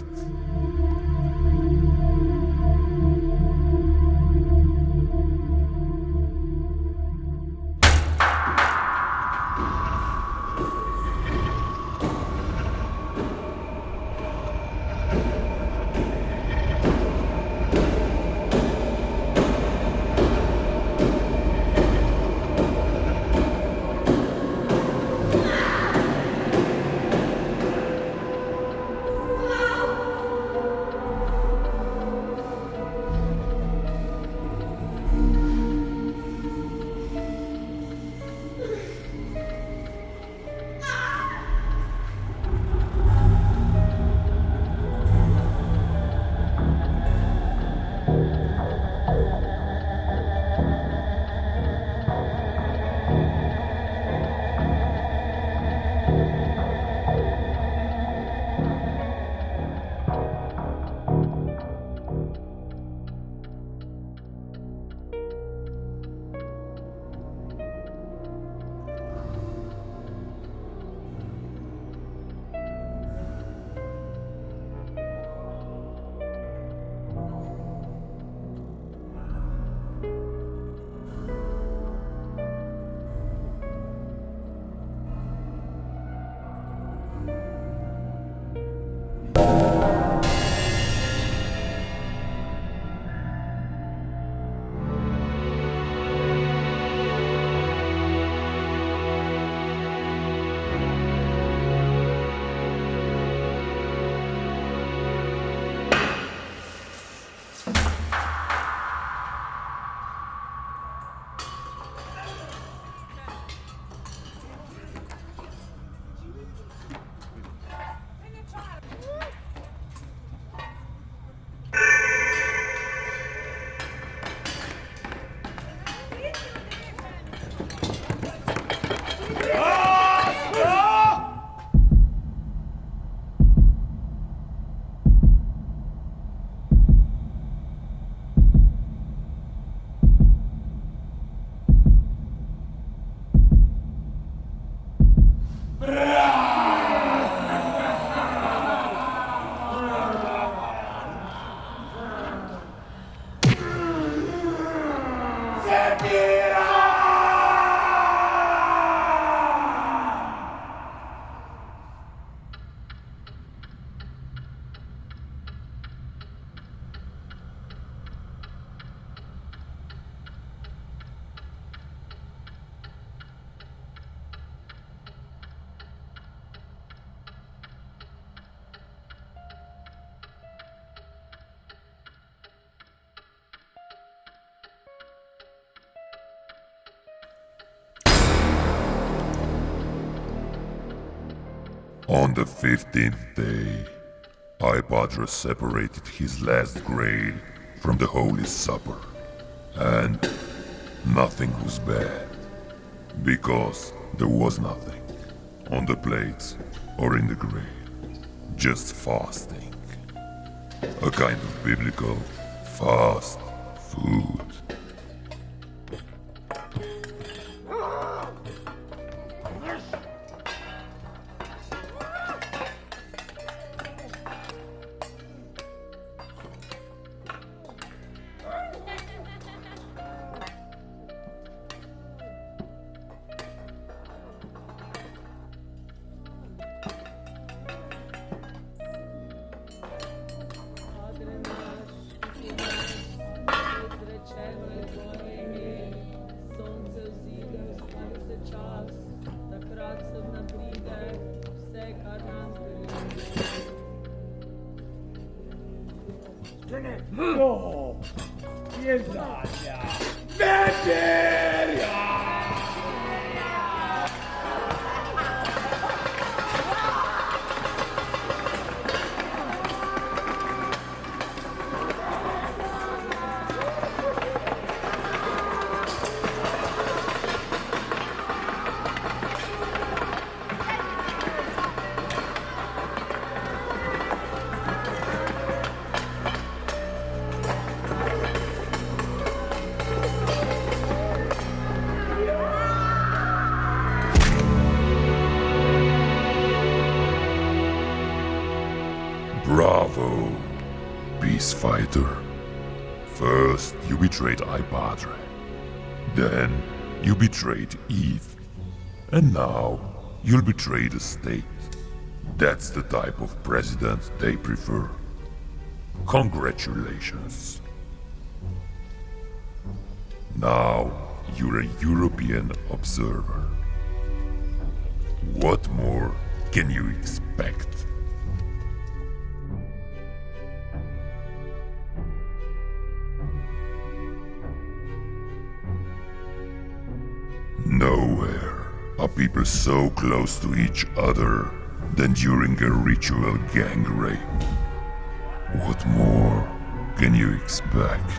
Speaker 1: On the 15th day, iPADRE separated his last grail from the Holy Supper, and nothing was bad, because there was nothing on the plates or in the grail, just fasting, a kind of biblical fast food. foe, Peacefighter. First, you betrayed iPADRE. Then, you betrayed Eve. And now, you'll betray the state. That's the type of president they prefer. Congratulations. Now, you're a European observer. What more can you expect? Nowhere are people so close to each other than during a ritual gang rape. What more can you expect?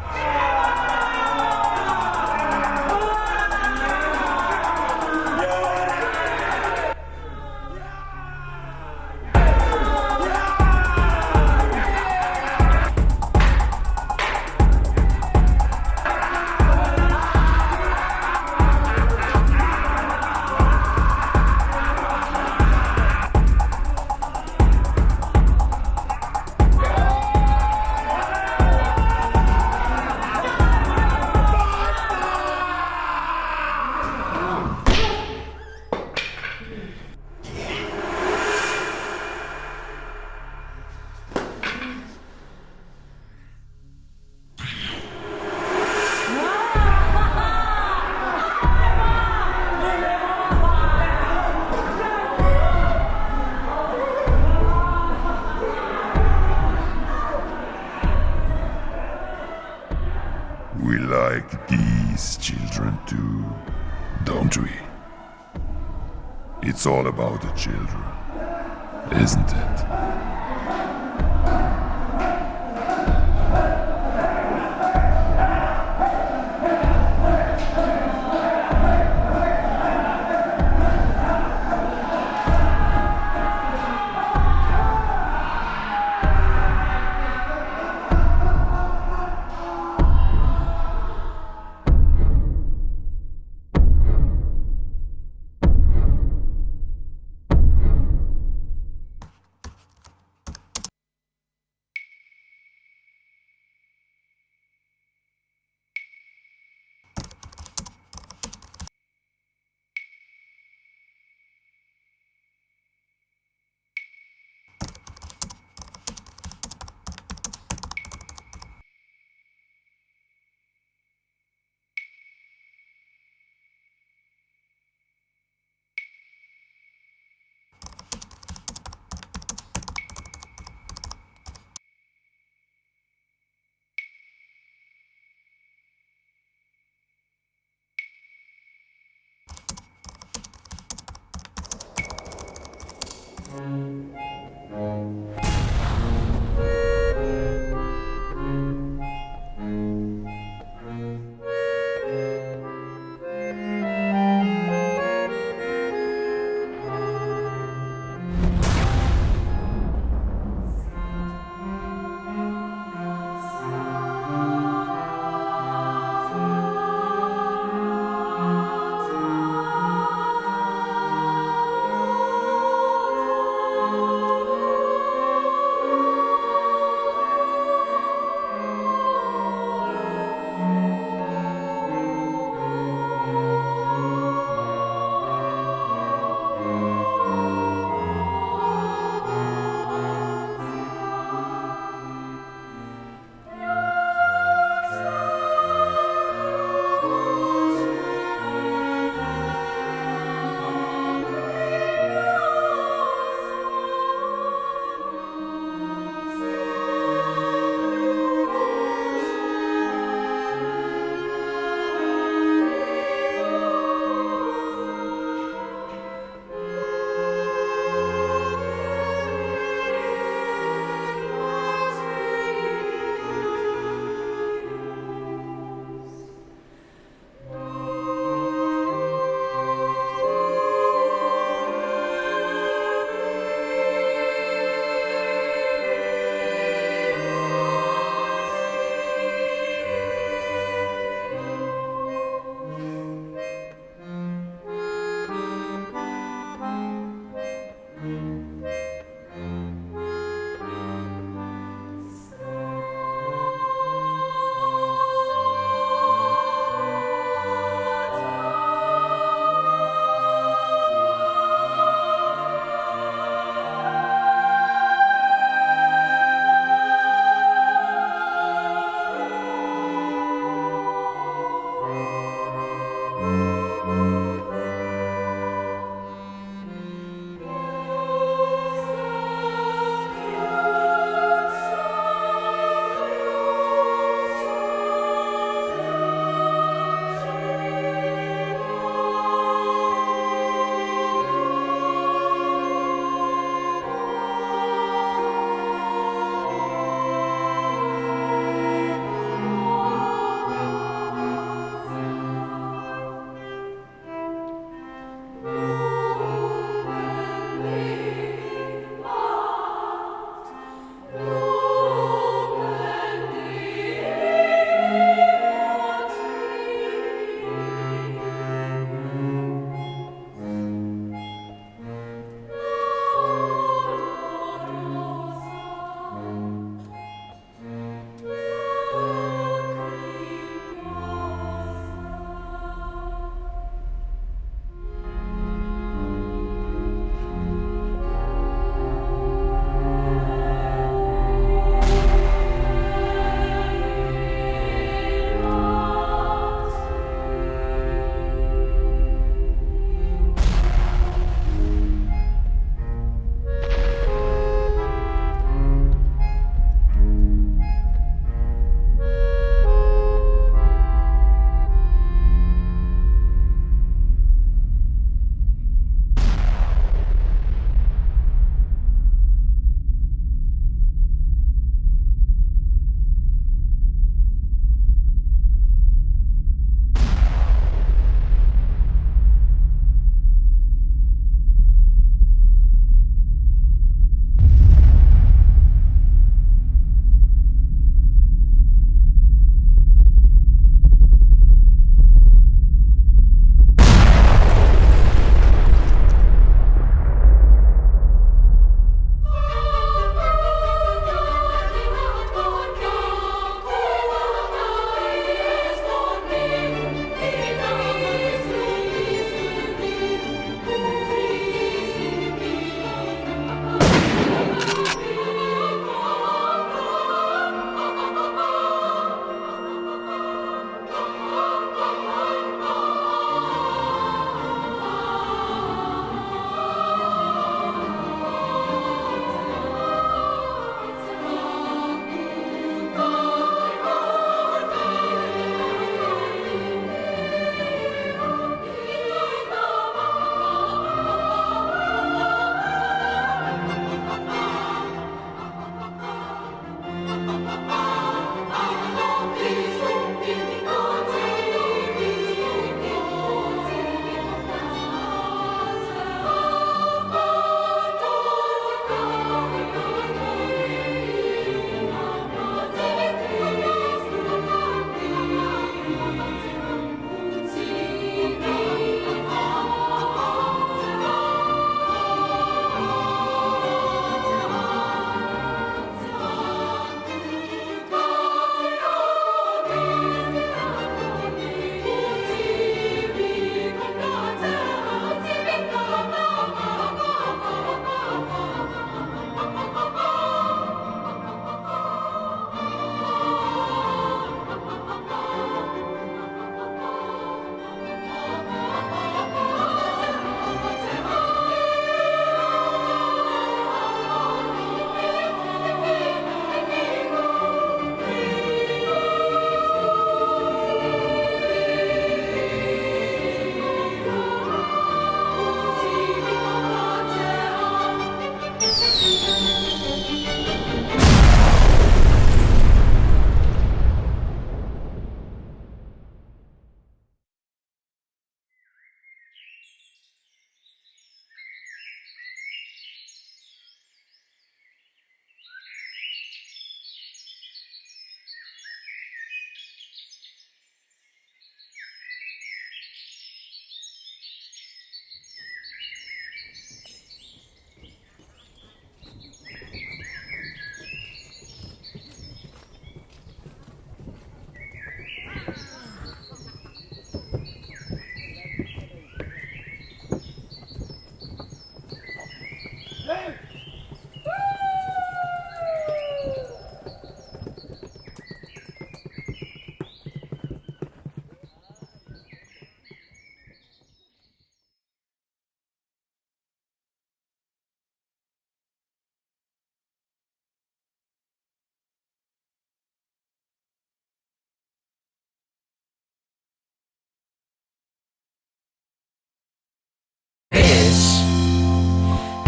Speaker 1: We like these children too, don't we? It's all about the children, isn't it?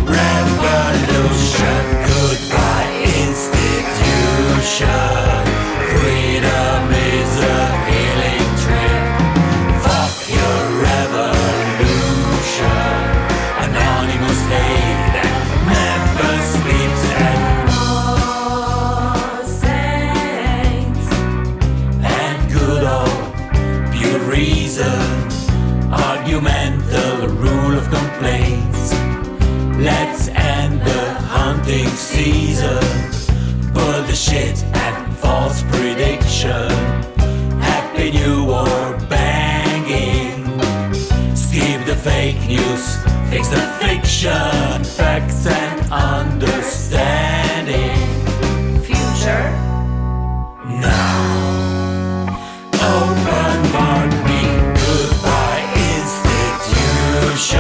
Speaker 11: Revolution, goodbye institution. Freedom is a healing trip. Fuck your revolution. Anonymous hate that never sleeps and more saints and good old pure reason. Argumental rule of complaints. Let's end the hunting season. Pull the shit and false prediction. Happy New War banging. Skip the fake news, fix the fiction. Facts and understanding. Future now. Open mark me, goodbye institution.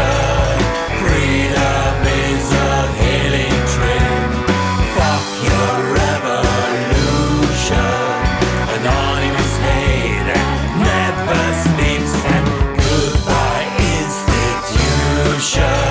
Speaker 11: Freedom is a healing trip. Fuck your revolution. Anonymous hate that never sleeps and goodbye institution.